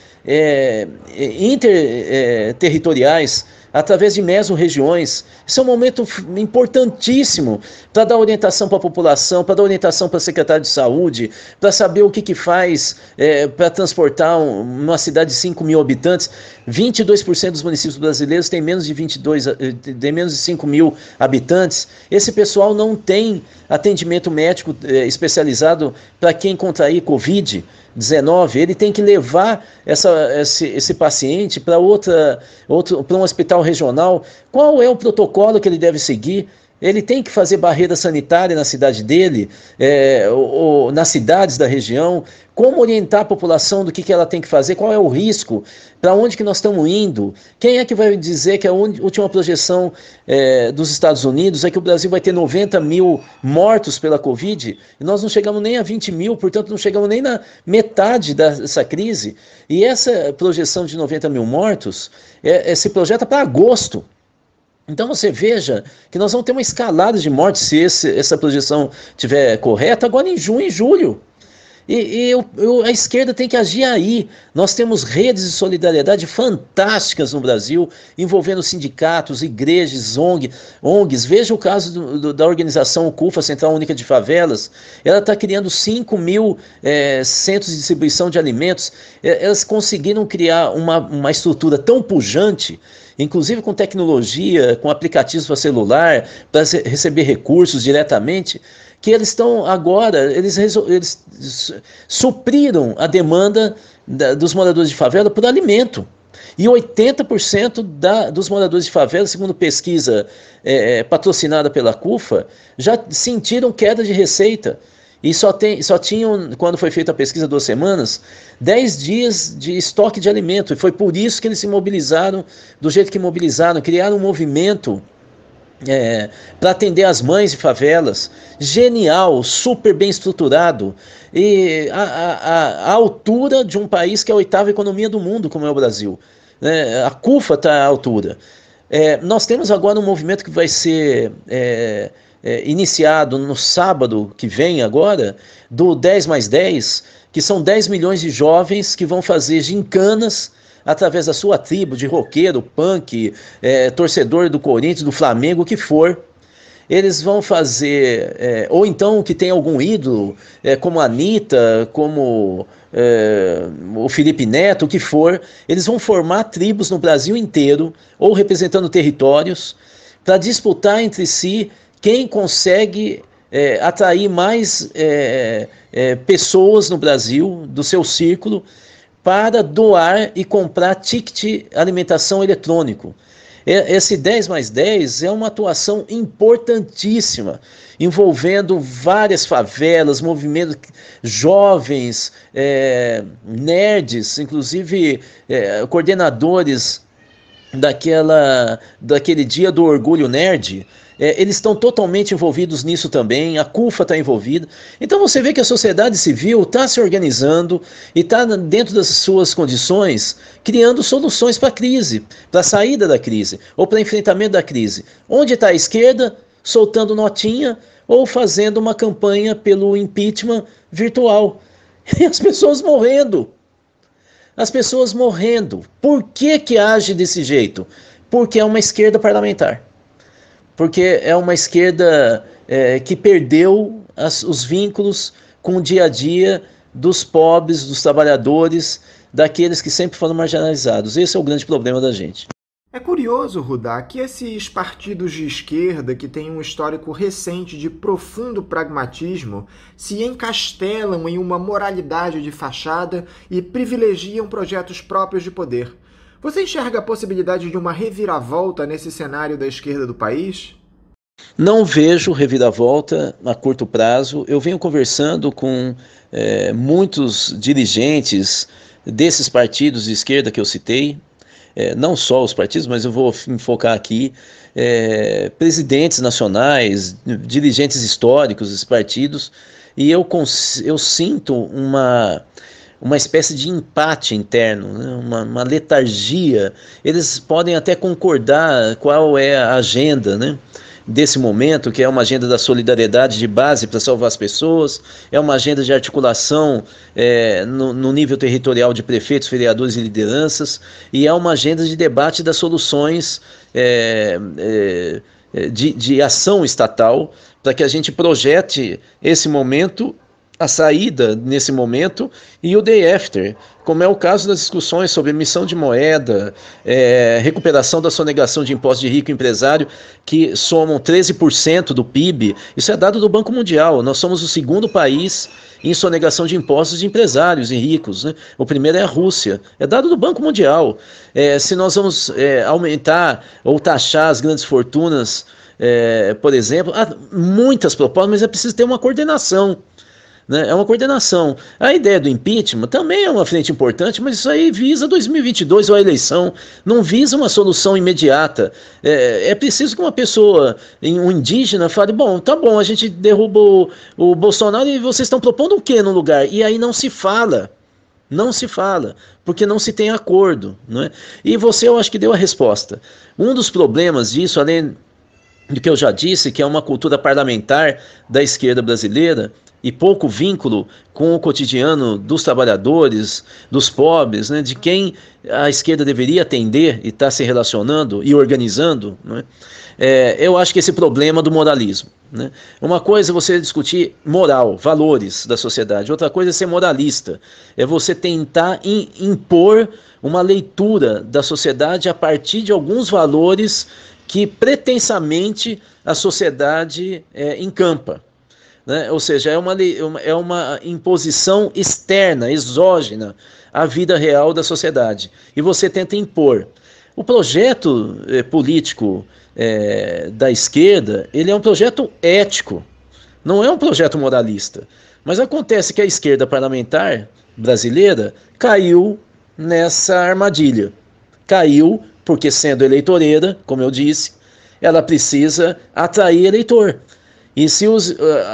interterritoriais, através de mesorregiões. Isso é um momento importantíssimo para dar orientação para a população, para dar orientação para o secretário de saúde, para saber o que faz para transportar uma cidade de 5 mil habitantes. 22% dos municípios brasileiros têm menos de 5 mil habitantes. Esse pessoal não tem atendimento médico especializado para quem contrair Covid-19. Ele tem que levar esse paciente para um hospital regional. Qual é o protocolo que ele deve seguir? Ele tem que fazer barreira sanitária na cidade dele, ou nas cidades da região. Como orientar a população do que ela tem que fazer, qual é o risco, para onde que nós estamos indo. Quem é que vai dizer que a última projeção dos Estados Unidos é que o Brasil vai ter 90 mil mortos pela Covid? E nós não chegamos nem a 20 mil, portanto não chegamos nem na metade dessa crise. E essa projeção de 90 mil mortos se projeta para agosto. Então você veja que nós vamos ter uma escalada de mortes se essa projeção estiver correta agora em junho e julho. A esquerda tem que agir aí. Nós temos redes de solidariedade fantásticas no Brasil, envolvendo sindicatos, igrejas, ONGs. Veja o caso da organização CUFA, Central Única de Favelas. Ela está criando 5 mil centros de distribuição de alimentos. Elas conseguiram criar uma estrutura tão pujante, inclusive com tecnologia, com aplicativos para celular, para receber recursos diretamente, que eles estão agora, eles supriram a demanda dos moradores de favela por alimento. E 80% dos moradores de favela, segundo pesquisa patrocinada pela CUFA, já sentiram queda de receita. E só tinham, quando foi feita a pesquisa 2 semanas, 10 dias de estoque de alimento. E foi por isso que eles se mobilizaram do jeito que mobilizaram, criaram um movimento para atender as mães de favelas. Genial, super bem estruturado. E a altura de um país que é a 8ª economia do mundo, como é o Brasil. A CUFA está à altura. Nós temos agora um movimento que vai ser iniciado no sábado que vem agora, do 10+10, que são 10 milhões de jovens que vão fazer gincanas através da sua tribo de roqueiro, punk, torcedor do Corinthians, do Flamengo, o que for. Eles vão fazer, ou então que tem algum ídolo, como a Anitta, como o Felipe Neto, o que for, eles vão formar tribos no Brasil inteiro, ou representando territórios, para disputar entre si quem consegue atrair mais pessoas no Brasil, do seu círculo, para doar e comprar ticket alimentação eletrônico. Esse 10+10 é uma atuação importantíssima, envolvendo várias favelas, movimentos jovens, nerds, inclusive coordenadores daquele dia do orgulho nerd. Eles estão totalmente envolvidos nisso também, a CUFA está envolvida. Então você vê que a sociedade civil está se organizando e está dentro das suas condições, criando soluções para a crise, para a saída da crise, ou para o enfrentamento da crise. Onde está a esquerda? Soltando notinha ou fazendo uma campanha pelo impeachment virtual. E as pessoas morrendo. As pessoas morrendo. Por que age desse jeito? Porque é uma esquerda parlamentar. Porque é uma esquerda que perdeu os vínculos com o dia a dia dos pobres, dos trabalhadores, daqueles que sempre foram marginalizados. Esse é o grande problema da gente. É curioso, Rudá, que esses partidos de esquerda, que têm um histórico recente de profundo pragmatismo, se encastelam em uma moralidade de fachada e privilegiam projetos próprios de poder. Você enxerga a possibilidade de uma reviravolta nesse cenário da esquerda do país? Não vejo reviravolta a curto prazo. Eu venho conversando com muitos dirigentes desses partidos de esquerda que eu citei, não só os partidos, mas eu vou me focar aqui, presidentes nacionais, dirigentes históricos desses partidos, e eu sinto uma espécie de empate interno, né? uma letargia. Eles podem até concordar qual é a agenda, né, desse momento, que é uma agenda da solidariedade de base para salvar as pessoas, é uma agenda de articulação no nível territorial de prefeitos, vereadores e lideranças, e é uma agenda de debate das soluções de ação estatal, para que a gente projete esse momento, a saída nesse momento e o day after, como é o caso das discussões sobre emissão de moeda, recuperação da sonegação de impostos de rico empresário, que somam 13% do PIB. Isso é dado do Banco Mundial. Nós somos o 2º país em sonegação de impostos de empresários e ricos, né? O primeiro é a Rússia. É dado do Banco Mundial. Se nós vamos aumentar ou taxar as grandes fortunas por exemplo, há muitas propostas, mas é preciso ter uma coordenação. Né? É uma coordenação. A ideia do impeachment também é uma frente importante, mas isso aí visa 2022 ou a eleição, não visa uma solução imediata. É preciso que uma pessoa, um indígena, fale, bom, tá bom, a gente derrubou o Bolsonaro e vocês estão propondo o quê no lugar? E aí não se fala. Não se fala, porque não se tem acordo. Não é? E você, eu acho que deu a resposta. Um dos problemas disso, além do que eu já disse, que é uma cultura parlamentar da esquerda brasileira, e pouco vínculo com o cotidiano dos trabalhadores, dos pobres, né, de quem a esquerda deveria atender e está se relacionando e organizando, né, eu acho que esse problema do moralismo. Né, uma coisa é você discutir moral, valores da sociedade, outra coisa é ser moralista, é você tentar impor uma leitura da sociedade a partir de alguns valores que pretensamente a sociedade encampa. Né? Ou seja, é uma imposição externa, exógena à vida real da sociedade. E você tenta impor. O projeto político da esquerda, ele é um projeto ético, não é um projeto moralista. Mas acontece que a esquerda parlamentar brasileira caiu nessa armadilha. Caiu porque, sendo eleitoreira, como eu disse, ela precisa atrair eleitor. E se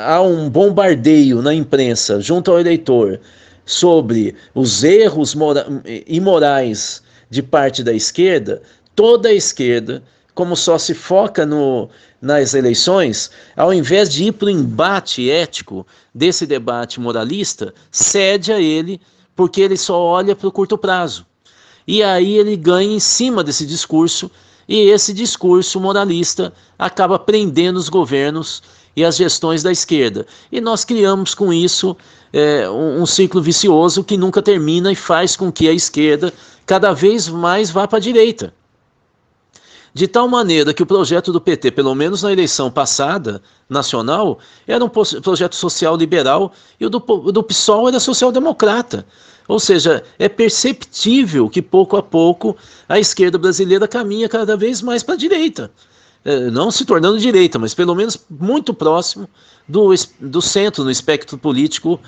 há um bombardeio na imprensa junto ao eleitor sobre os erros imorais de parte da esquerda, toda a esquerda, como só se foca nas eleições, ao invés de ir para o embate ético desse debate moralista, cede a ele, porque ele só olha para o curto prazo. E aí ele ganha em cima desse discurso, e esse discurso moralista acaba prendendo os governos e as gestões da esquerda. E nós criamos com isso um ciclo vicioso que nunca termina e faz com que a esquerda cada vez mais vá para a direita. De tal maneira que o projeto do PT, pelo menos na eleição passada, nacional, era um projeto social liberal e o do PSOL era social-democrata. Ou seja, é perceptível que pouco a pouco a esquerda brasileira caminha cada vez mais para a direita. Não se tornando direita, mas pelo menos muito próximo do centro no espectro político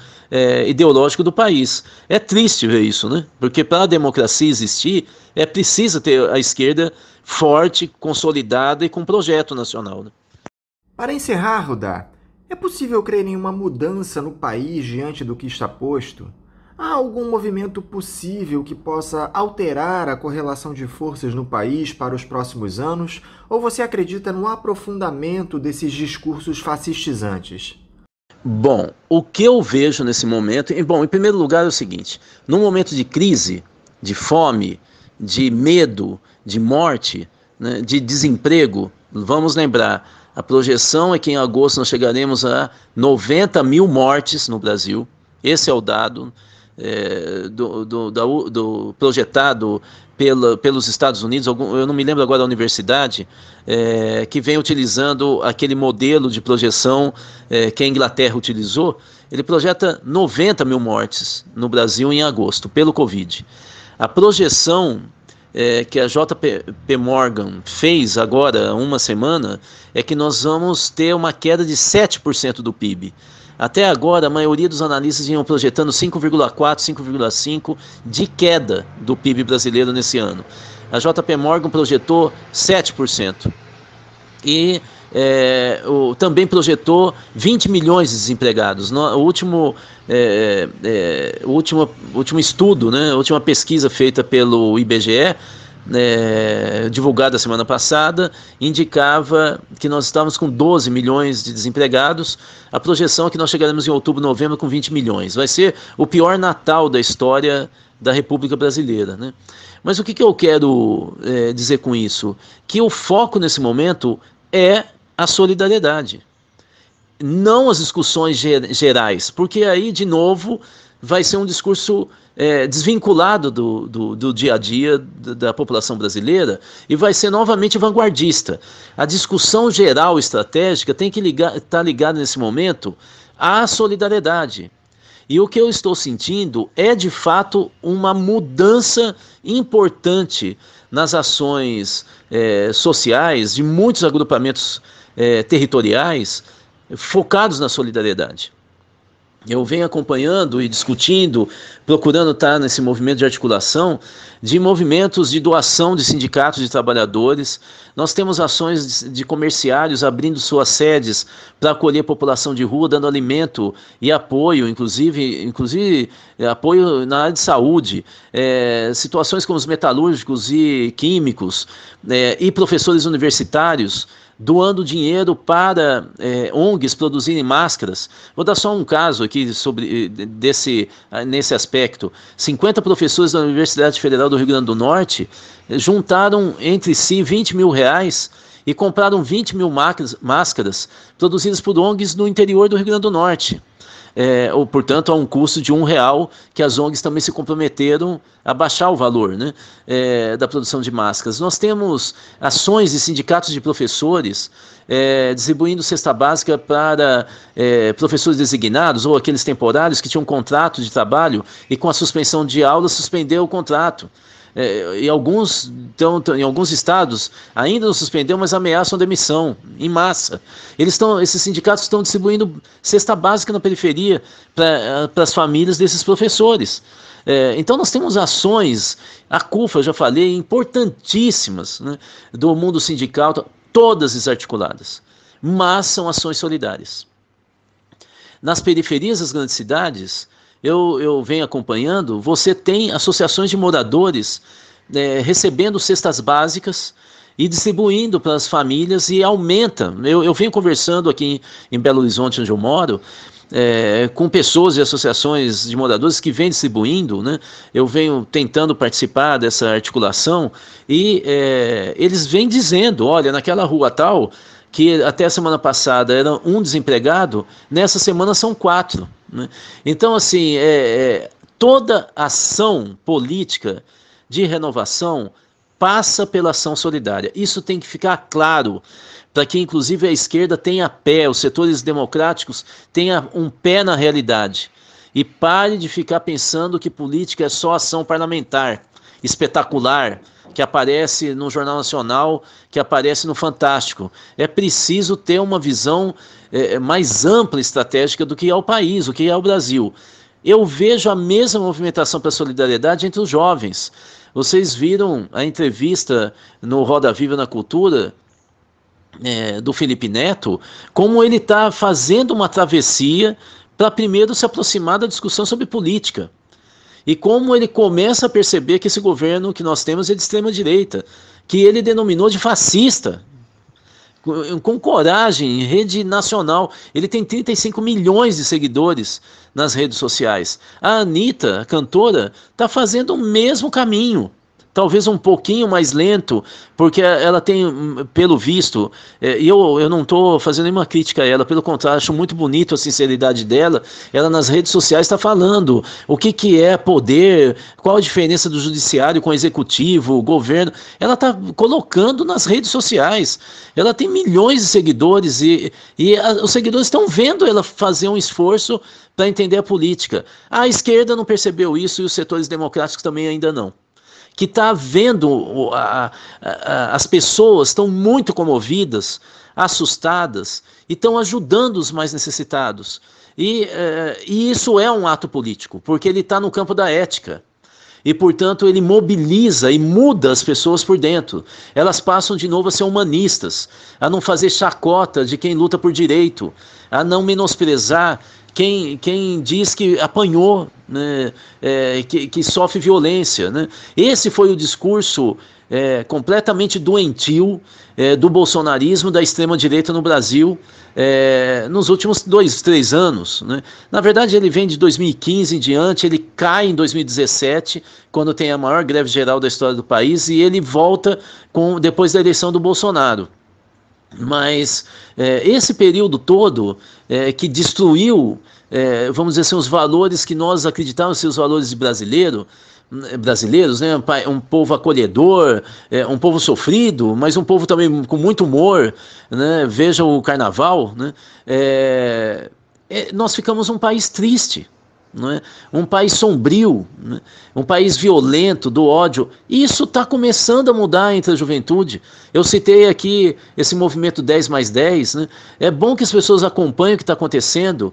ideológico do país. É triste ver isso, né? Porque para a democracia existir, é preciso ter a esquerda forte, consolidada e com projeto nacional. Né? Para encerrar, Rudá, é possível crer em uma mudança no país diante do que está posto? Há algum movimento possível que possa alterar a correlação de forças no país para os próximos anos? Ou você acredita no aprofundamento desses discursos fascistizantes? Bom, o que eu vejo nesse momento... Bom, em primeiro lugar é o seguinte. Num momento de crise, de fome, de medo, de morte, né, de desemprego, vamos lembrar, a projeção é que em agosto nós chegaremos a 90 mil mortes no Brasil. Esse é o dado... do projetado pelos Estados Unidos, eu não me lembro agora da universidade, que vem utilizando aquele modelo de projeção que a Inglaterra utilizou. Ele projeta 90 mil mortes no Brasil em agosto, pelo Covid. A projeção que a JP Morgan fez agora, uma semana, é que nós vamos ter uma queda de 7% do PIB. Até agora, a maioria dos analistas vinham projetando 5,4%, 5,5% de queda do PIB brasileiro nesse ano. A JP Morgan projetou 7%. E também projetou 20 milhões de desempregados. O último estudo, né, a última pesquisa feita pelo IBGE, divulgada semana passada, indicava que nós estávamos com 12 milhões de desempregados. A projeção é que nós chegaremos em outubro, novembro com 20 milhões. Vai ser o pior Natal da história da República Brasileira, né? Mas o que eu quero dizer com isso? Que o foco nesse momento é a solidariedade, não as discussões gerais, porque aí, de novo, vai ser um discurso desvinculado do dia a dia da população brasileira e vai ser novamente vanguardista. A discussão geral estratégica tem que estar ligada nesse momento à solidariedade. E o que eu estou sentindo é, de fato, uma mudança importante nas ações sociais de muitos agrupamentos territoriais focados na solidariedade. Eu venho acompanhando e discutindo, procurando estar nesse movimento de articulação de movimentos de doação de sindicatos de trabalhadores. Nós temos ações de comerciários abrindo suas sedes para acolher a população de rua, dando alimento e apoio, inclusive apoio na área de saúde. Situações como os metalúrgicos e químicos e professores universitários, doando dinheiro para ONGs produzirem máscaras. Vou dar só um caso aqui nesse aspecto. 50 professores da Universidade Federal do Rio Grande do Norte juntaram entre si 20 mil reais e compraram 20 mil máscaras produzidas por ONGs no interior do Rio Grande do Norte. Portanto, a um custo de R$1, que as ONGs também se comprometeram a baixar o valor, né, da produção de máscaras. Nós temos ações de sindicatos de professores distribuindo cesta básica para professores designados ou aqueles temporários que tinham contrato de trabalho e com a suspensão de aulas suspendeu o contrato. Em alguns estados ainda não suspendeu, mas ameaçam demissão em massa. Esses sindicatos estão distribuindo cesta básica na periferia para as famílias desses professores. Então nós temos ações, a CUFA, eu já falei, importantíssimas, né, do mundo sindical, todas desarticuladas, mas são ações solidárias. Nas periferias das grandes cidades, eu venho acompanhando, você tem associações de moradores recebendo cestas básicas e distribuindo para as famílias e aumenta. Eu venho conversando aqui em Belo Horizonte, onde eu moro, com pessoas e associações de moradores que vêm distribuindo, né? Eu venho tentando participar dessa articulação e eles vêm dizendo, olha, naquela rua tal, que até a semana passada era um desempregado, nessa semana são 4. Né? Então, assim, toda ação política de renovação passa pela ação solidária. Isso tem que ficar claro, para que inclusive a esquerda tenha pé, os setores democráticos tenham um pé na realidade. E pare de ficar pensando que política é só ação parlamentar, espetacular, que aparece no Jornal Nacional, que aparece no Fantástico. É preciso ter uma visão mais ampla, estratégica do que é o país, o que é o Brasil. Eu vejo a mesma movimentação para a solidariedade entre os jovens. Vocês viram a entrevista no Roda Viva na Cultura do Felipe Neto, como ele está fazendo uma travessia para primeiro se aproximar da discussão sobre política. E como ele começa a perceber que esse governo que nós temos é de extrema direita, que ele denominou de fascista, com coragem, em rede nacional. Ele tem 35 milhões de seguidores nas redes sociais. A Anitta, a cantora, está fazendo o mesmo caminho. Talvez um pouquinho mais lento, porque ela tem, pelo visto, e eu não estou fazendo nenhuma crítica a ela, pelo contrário, acho muito bonito a sinceridade dela. Ela nas redes sociais está falando o que é poder, qual a diferença do judiciário com o executivo, o governo. Ela está colocando nas redes sociais. Ela tem milhões de seguidores e os seguidores estão vendo ela fazer um esforço para entender a política. A esquerda não percebeu isso e os setores democráticos também ainda não. Que está vendo, as pessoas estão muito comovidas, assustadas, e estão ajudando os mais necessitados. E isso é um ato político, porque ele está no campo da ética. E, portanto, ele mobiliza e muda as pessoas por dentro. Elas passam de novo a ser humanistas, a não fazer chacota de quem luta por direito, a não menosprezar quem diz que apanhou, né, que sofre violência. Né? Esse foi o discurso completamente doentio do bolsonarismo, da extrema-direita no Brasil, nos últimos 2, 3 anos. Né? Na verdade, ele vem de 2015 em diante, ele cai em 2017, quando tem a maior greve geral da história do país, e ele volta depois da eleição do Bolsonaro. Mas esse período todo que destruiu, vamos dizer assim, os valores que nós acreditávamos ser os valores brasileiros, né? Um povo acolhedor, um povo sofrido, mas um povo também com muito humor, né? Veja o carnaval, né? Nós ficamos um país triste, não é? Um país sombrio, né? Um país violento, do ódio. Isso está começando a mudar entre a juventude. Eu citei aqui esse movimento 10+10, né? É bom que as pessoas acompanhem o que está acontecendo.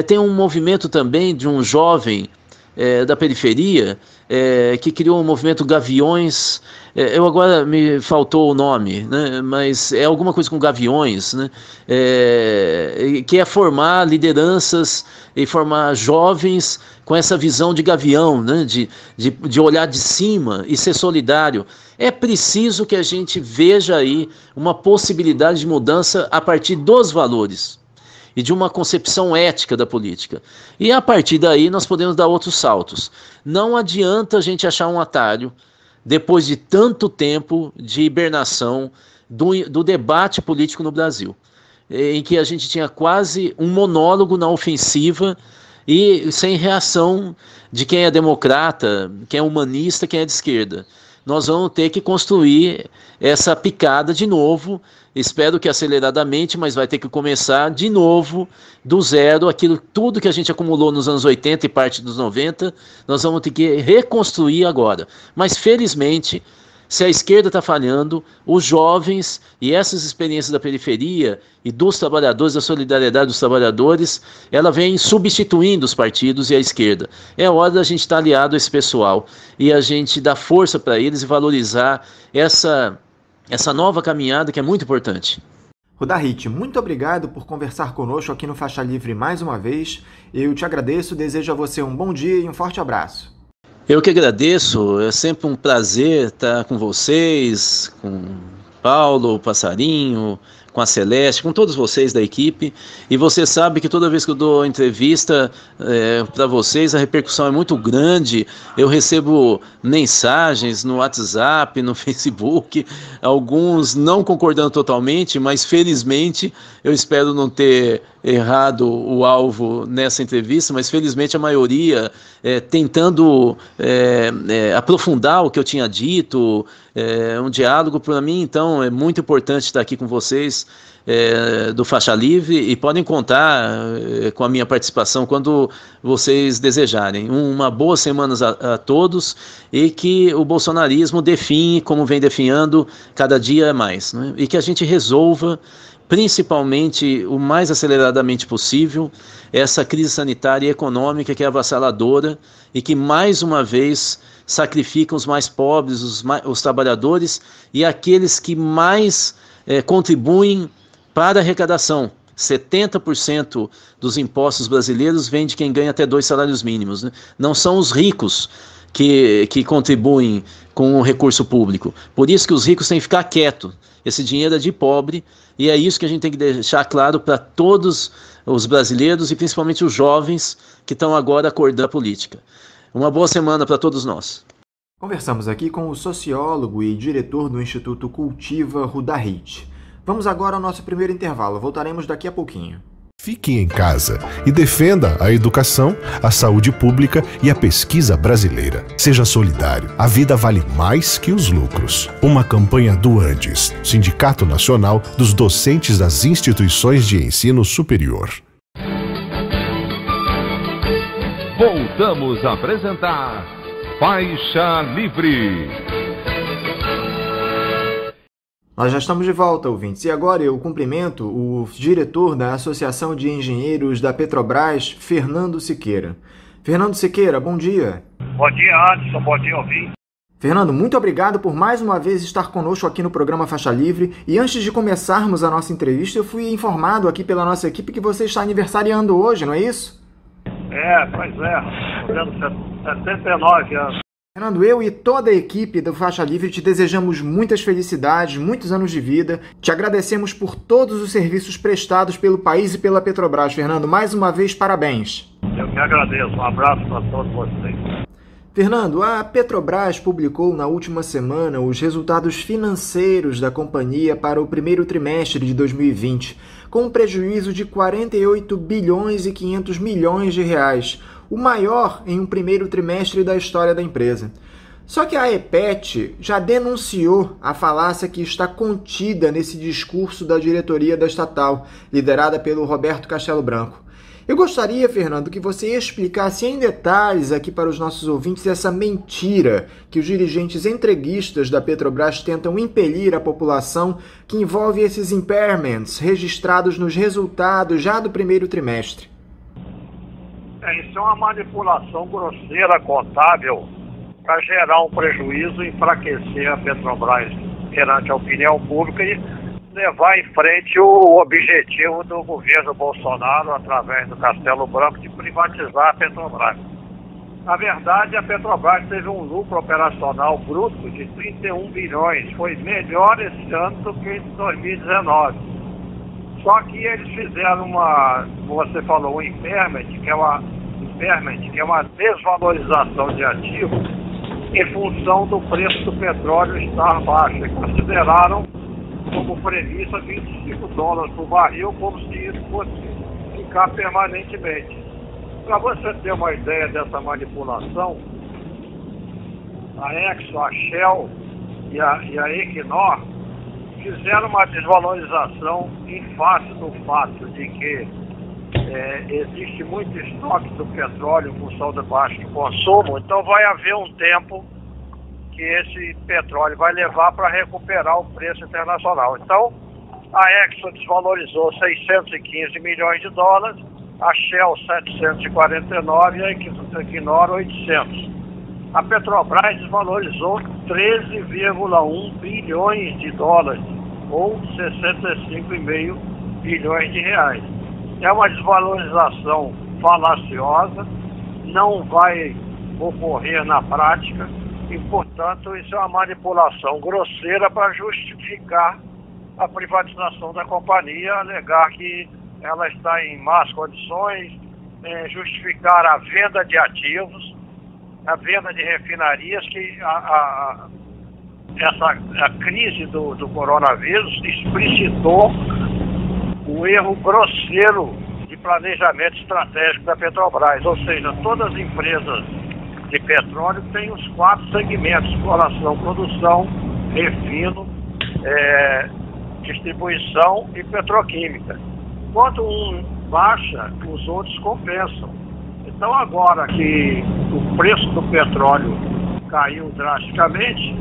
Tem um movimento também de um jovem da periferia que criou um movimento Gaviões. Eu agora me faltou o nome, né? Mas é alguma coisa com gaviões, né? Que é formar lideranças e formar jovens com essa visão de gavião, né? De olhar de cima e ser solidário. É preciso que a gente veja aí uma possibilidade de mudança a partir dos valores e de uma concepção ética da política. E a partir daí nós podemos dar outros saltos. Não adianta a gente achar um atalho depois de tanto tempo de hibernação do debate político no Brasil, em que a gente tinha quase um monólogo na ofensiva e sem reação de quem é democrata, quem é humanista, quem é de esquerda. Nós vamos ter que construir essa picada de novo, espero que aceleradamente, mas vai ter que começar de novo, do zero, tudo que a gente acumulou nos anos 80 e parte dos 90, nós vamos ter que reconstruir agora. Mas felizmente, se a esquerda está falhando, os jovens e essas experiências da periferia e dos trabalhadores, da solidariedade dos trabalhadores, ela vem substituindo os partidos e a esquerda. É hora da gente estar aliado a esse pessoal e a gente dar força para eles e valorizar essa nova caminhada que é muito importante. Rudahit, muito obrigado por conversar conosco aqui no Faixa Livre mais uma vez. Eu te agradeço, desejo a você um bom dia e um forte abraço. Eu que agradeço, é sempre um prazer estar com vocês, com Paulo, o Passarinho, com a Celeste, com todos vocês da equipe. E você sabe que toda vez que eu dou entrevista para vocês, a repercussão é muito grande. Eu recebo mensagens no WhatsApp, no Facebook, alguns não concordando totalmente, mas felizmente eu espero não ter errado o alvo nessa entrevista, mas felizmente a maioria tentando aprofundar o que eu tinha dito, um diálogo para mim. Então é muito importante estar aqui com vocês do Faixa Livre e podem contar com a minha participação quando vocês desejarem. Uma boa semana a todos e que o bolsonarismo define como vem definhando cada dia mais, né? E que a gente resolva principalmente o mais aceleradamente possível essa crise sanitária e econômica que é avassaladora e que mais uma vez sacrifica os mais pobres, os trabalhadores e aqueles que mais contribuem para a arrecadação. 70% dos impostos brasileiros vem de quem ganha até 2 salários mínimos, né? Não são os ricos que contribuem com o recurso público. Por isso que os ricos têm que ficar quietos. Esse dinheiro é de pobre e é isso que a gente tem que deixar claro para todos os brasileiros e principalmente os jovens que estão agora acordando a política. Uma boa semana para todos nós. Conversamos aqui com o sociólogo e diretor do Instituto Cultiva, Rudahit. Vamos agora ao nosso primeiro intervalo. Voltaremos daqui a pouquinho. Fique em casa e defenda a educação, a saúde pública e a pesquisa brasileira. Seja solidário. A vida vale mais que os lucros. Uma campanha do Andes, Sindicato Nacional dos Docentes das Instituições de Ensino Superior. Voltamos a apresentar Faixa Livre. Nós já estamos de volta, ouvintes, e agora eu cumprimento o diretor da Associação de Engenheiros da Petrobras, Fernando Siqueira. Fernando Siqueira, bom dia. Bom dia, Anderson, bom dia, ouvinte. Fernando, muito obrigado por mais uma vez estar conosco aqui no programa Faixa Livre. E antes de começarmos a nossa entrevista, eu fui informado aqui pela nossa equipe que você está aniversariando hoje, não é isso? Pois é, fazendo 79 anos. Fernando, eu e toda a equipe do Faixa Livre te desejamos muitas felicidades, muitos anos de vida. Te agradecemos por todos os serviços prestados pelo país e pela Petrobras. Fernando, mais uma vez, parabéns. Eu que agradeço. Um abraço para todos vocês. Fernando, a Petrobras publicou na última semana os resultados financeiros da companhia para o primeiro trimestre de 2020, com um prejuízo de 48 bilhões e 500 milhões de reais, o maior em um primeiro trimestre da história da empresa. Só que a EPET já denunciou a falácia que está contida nesse discurso da diretoria da estatal, liderada pelo Roberto Castello Branco. Eu gostaria, Fernando, que você explicasse em detalhes aqui para os nossos ouvintes essa mentira que os dirigentes entreguistas da Petrobras tentam impelir à população, que envolve esses impairments registrados nos resultados já do primeiro trimestre. Isso é uma manipulação grosseira contábil para gerar um prejuízo e enfraquecer a Petrobras perante a opinião pública e levar em frente o objetivo do governo Bolsonaro, através do Castelo Branco, de privatizar a Petrobras. Na verdade, a Petrobras teve um lucro operacional bruto de 31 bilhões. Foi melhor esse ano do que em 2019. Só que eles fizeram como você falou, um impairment, que é uma desvalorização de ativos em função do preço do petróleo estar baixo. E consideraram como premissa $25 por barril, como se isso fosse ficar permanentemente. Para você ter uma ideia dessa manipulação, a Exxon, a Shell e a Equinor fizeram uma desvalorização em face do fato de que existe muito estoque do petróleo em função do baixo consumo, então vai haver um tempo que esse petróleo vai levar para recuperar o preço internacional. Então, a Exxon desvalorizou 615 milhões de dólares, a Shell 749 e a Equinor 800. A Petrobras desvalorizou 13,1 bilhões de dólares, ou 65,5 bilhões de reais. É uma desvalorização falaciosa, não vai ocorrer na prática, e, portanto, isso é uma manipulação grosseira para justificar a privatização da companhia, alegar que ela está em más condições, justificar a venda de ativos, a venda de refinarias, que a crise do coronavírus explicitou o erro grosseiro de planejamento estratégico da Petrobras, ou seja, todas as empresas de petróleo têm os 4 segmentos: exploração, produção, refino, distribuição e petroquímica. Quando um baixa, os outros compensam. Então, agora que o preço do petróleo caiu drasticamente,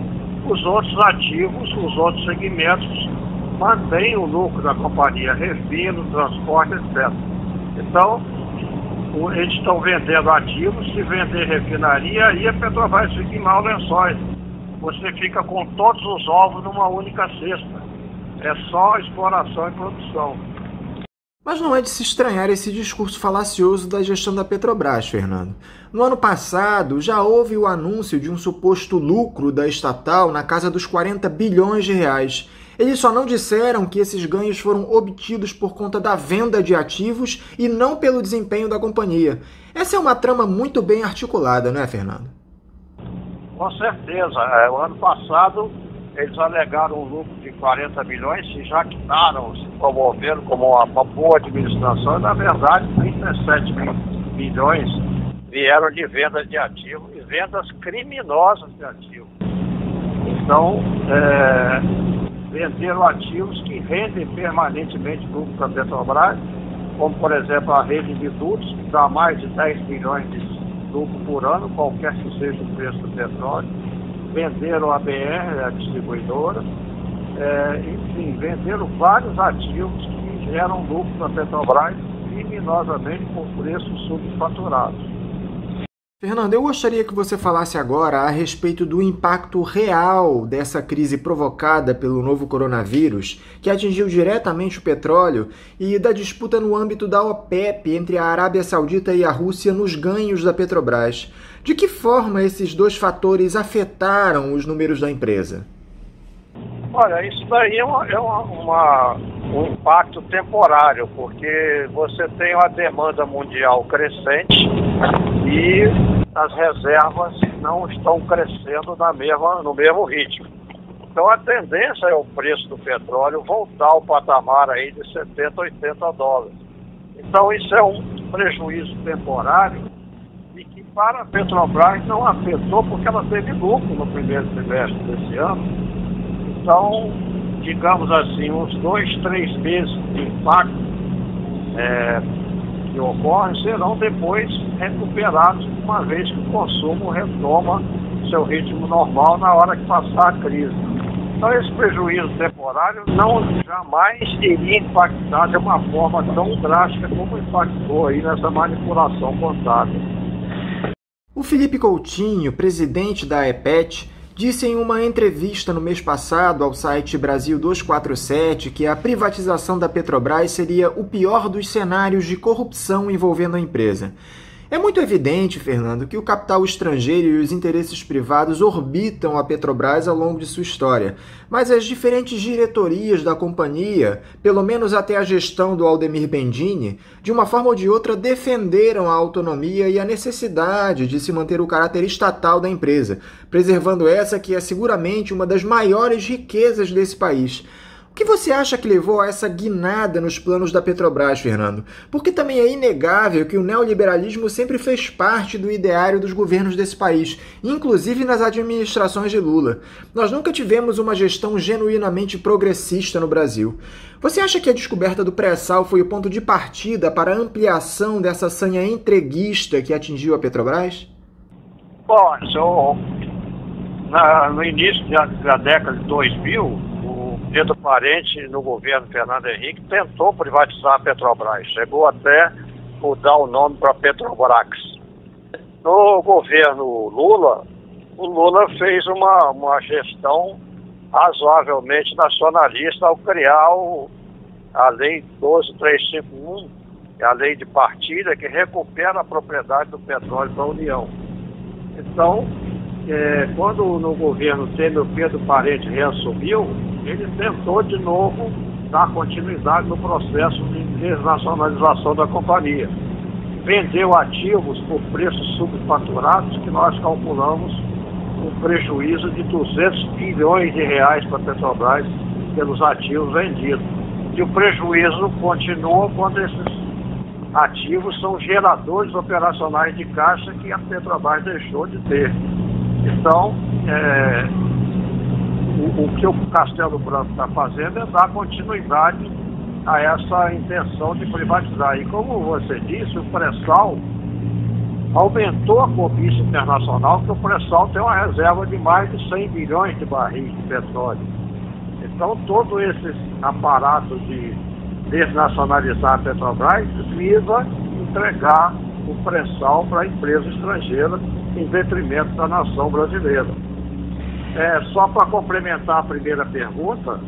os outros ativos, os outros segmentos mantêm o lucro da companhia, refino, transporte, etc. Então, eles estão vendendo ativos. Se vender refinaria, aí a Petrobras fica em maus lençóis. Você fica com todos os ovos numa única cesta. É só exploração e produção. Mas não é de se estranhar esse discurso falacioso da gestão da Petrobras, Fernando. No ano passado, já houve o anúncio de um suposto lucro da estatal na casa dos 40 bilhões de reais. Eles só não disseram que esses ganhos foram obtidos por conta da venda de ativos e não pelo desempenho da companhia. Essa é uma trama muito bem articulada, não é, Fernando? Com certeza. O ano passado, eles alegaram um lucro de 40 bilhões, se jactaram, se promoveram como uma boa administração, e, na verdade, 37 bilhões vieram de vendas de ativos e vendas criminosas de ativos. Então, venderam ativos que rendem permanentemente lucro para a Petrobras, como, por exemplo, a rede de dutos, que dá mais de 10 bilhões de lucro por ano, qualquer que seja o preço do petróleo. Venderam a BR, a distribuidora, enfim, venderam vários ativos que geram lucro para a Petrobras criminosamente por preços subfaturados. Fernando, eu gostaria que você falasse agora a respeito do impacto real dessa crise provocada pelo novo coronavírus, que atingiu diretamente o petróleo, e da disputa no âmbito da OPEP entre a Arábia Saudita e a Rússia nos ganhos da Petrobras. De que forma esses dois fatores afetaram os números da empresa? Olha, isso daí é um impacto temporário, porque você tem uma demanda mundial crescente e as reservas não estão crescendo no mesmo ritmo. Então a tendência é o preço do petróleo voltar ao patamar aí de 70, 80 dólares. Então isso é um prejuízo temporário e que para a Petrobras não afetou, porque ela teve lucro no primeiro trimestre desse ano. Então, digamos assim, uns 2, 3 meses de impacto que ocorrem serão depois recuperados, uma vez que o consumo retoma seu ritmo normal na hora que passar a crise. Então esse prejuízo temporário não jamais iria impactar de uma forma tão drástica como impactou aí nessa manipulação contábil. O Felipe Coutinho, presidente da EPET, disse em uma entrevista no mês passado ao site Brasil 247 que a privatização da Petrobras seria o pior dos cenários de corrupção envolvendo a empresa. É muito evidente, Fernando, que o capital estrangeiro e os interesses privados orbitam a Petrobras ao longo de sua história, mas as diferentes diretorias da companhia, pelo menos até a gestão do Aldemir Bendini, de uma forma ou de outra defenderam a autonomia e a necessidade de se manter o caráter estatal da empresa, preservando essa que é seguramente uma das maiores riquezas desse país. O que você acha que levou a essa guinada nos planos da Petrobras, Fernando? Porque também é inegável que o neoliberalismo sempre fez parte do ideário dos governos desse país, inclusive nas administrações de Lula. Nós nunca tivemos uma gestão genuinamente progressista no Brasil. Você acha que a descoberta do pré-sal foi o ponto de partida para a ampliação dessa sanha entreguista que atingiu a Petrobras? Bom, no início da década de 2000, Pedro Parente, no governo Fernando Henrique, tentou privatizar a Petrobras. Chegou até mudar o nome para Petrobrax. No governo Lula, o Lula fez uma gestão razoavelmente nacionalista ao criar a Lei 12.351, a lei de partilha que recupera a propriedade do petróleo para a União. Então, quando no governo Temer o Pedro Parente reassumiu, ele tentou de novo dar continuidade no processo de desnacionalização da companhia. Vendeu ativos por preços subfaturados que nós calculamos um prejuízo de 200 bilhões de reais para a Petrobras pelos ativos vendidos. E o prejuízo continua quando esses ativos são geradores operacionais de caixa que a Petrobras deixou de ter. Então, o que o Castelo Branco está fazendo é dar continuidade a essa intenção de privatizar. E como você disse, o pré-sal aumentou a cobiça internacional, porque o pré-sal tem uma reserva de mais de 100 bilhões de barris de petróleo. Então, todo esse aparato de desnacionalizar a Petrobras visa entregar o pré-sal para a empresa estrangeira em detrimento da nação brasileira. Só para complementar a primeira pergunta,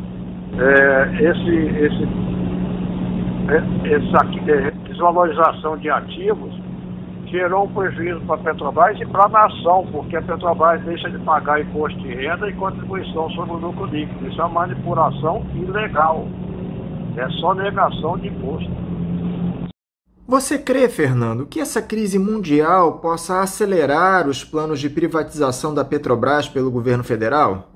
essa desvalorização de ativos gerou um prejuízo para a Petrobras e para a nação, porque a Petrobras deixa de pagar imposto de renda e contribuição sobre o lucro líquido. Isso é uma manipulação ilegal. É só negação de imposto. Você crê, Fernando, que essa crise mundial possa acelerar os planos de privatização da Petrobras pelo governo federal?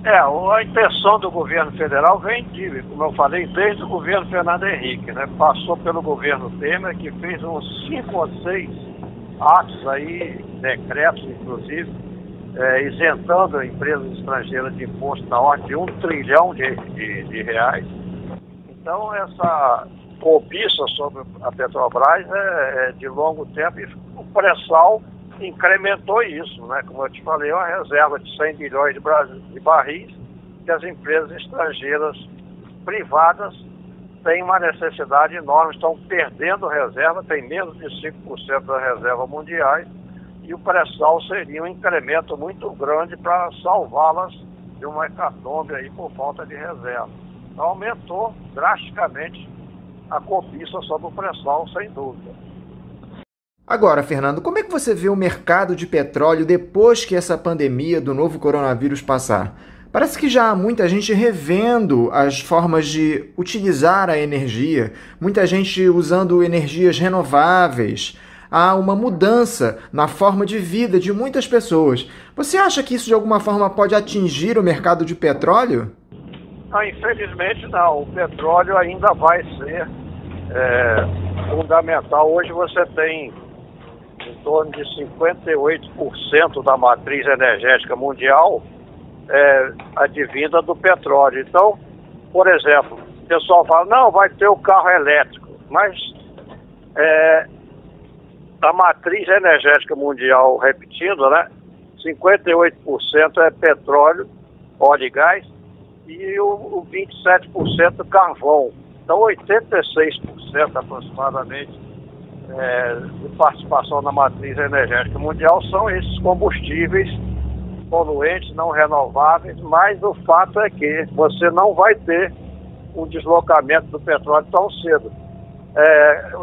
A intenção do governo federal vem, como eu falei, desde o governo Fernando Henrique, né? Passou pelo governo Temer, que fez uns 5 ou 6 atos aí, decretos inclusive, isentando empresas estrangeiras de imposto na ordem de 1 trilhão de reais. Então, essa cobiça sobre a Petrobras é de longo tempo, e o pré-sal incrementou isso, né? Como eu te falei, uma reserva de 100 bilhões de barris que as empresas estrangeiras privadas têm uma necessidade enorme, estão perdendo reserva, tem menos de 5% da reserva mundiais, e o pré-sal seria um incremento muito grande para salvá-las de uma hecatombe aí por falta de reserva. Então aumentou drasticamente a cobiça sobre o pré-sal, sem dúvida. Agora, Fernando, como é que você vê o mercado de petróleo depois que essa pandemia do novo coronavírus passar? Parece que já há muita gente revendo as formas de utilizar a energia, muita gente usando energias renováveis. Há uma mudança na forma de vida de muitas pessoas. Você acha que isso de alguma forma pode atingir o mercado de petróleo? Infelizmente não, o petróleo ainda vai ser fundamental. Hoje você tem em torno de 58% da matriz energética mundial advinda do petróleo. Então, por exemplo, o pessoal fala, não, vai ter o carro elétrico, mas A matriz energética mundial, repetindo, né? 58% é petróleo, óleo e gás, e o 27% carvão. Então, 86% aproximadamente de participação na matriz energética mundial são esses combustíveis poluentes, não renováveis, mas o fato é que você não vai ter um deslocamento do petróleo tão cedo.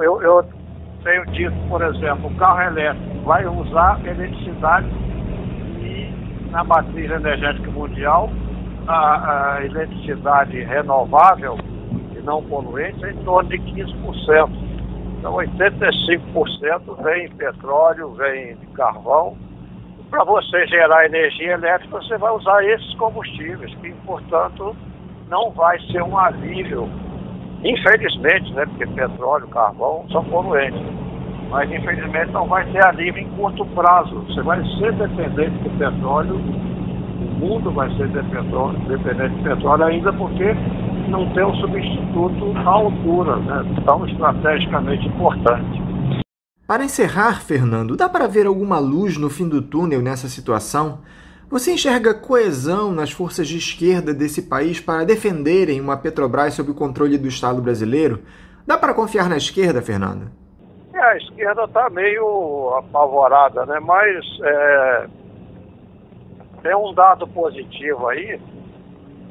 Eu tenho dito, por exemplo, o carro elétrico vai usar eletricidade e na matriz energética mundial a eletricidade renovável e não poluente é em torno de 15%. Então 85% vem de petróleo, vem de carvão. Para você gerar energia elétrica, você vai usar esses combustíveis, que, portanto, não vai ser um alívio, infelizmente, né, porque petróleo, carvão são poluentes, mas infelizmente não vai ter alívio em curto prazo. Você vai ser dependente do petróleo, o mundo vai ser dependente do petróleo ainda porque não tem um substituto à altura, né, tão estrategicamente importante. Para encerrar, Fernando, dá para ver alguma luz no fim do túnel nessa situação? Você enxerga coesão nas forças de esquerda desse país para defenderem uma Petrobras sob o controle do Estado brasileiro? Dá para confiar na esquerda, Fernando? A esquerda está meio apavorada, né? Mas tem um dado positivo aí,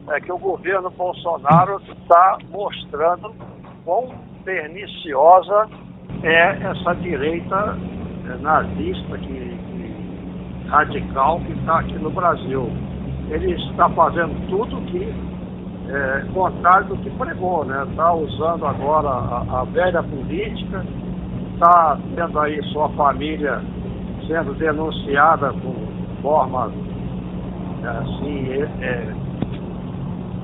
é que o governo Bolsonaro está mostrando quão perniciosa é essa direita nazista radical que está aqui no Brasil. Ele está fazendo tudo que contrário do que pregou, né? Está usando agora a velha política, está tendo aí sua família sendo denunciada com forma assim,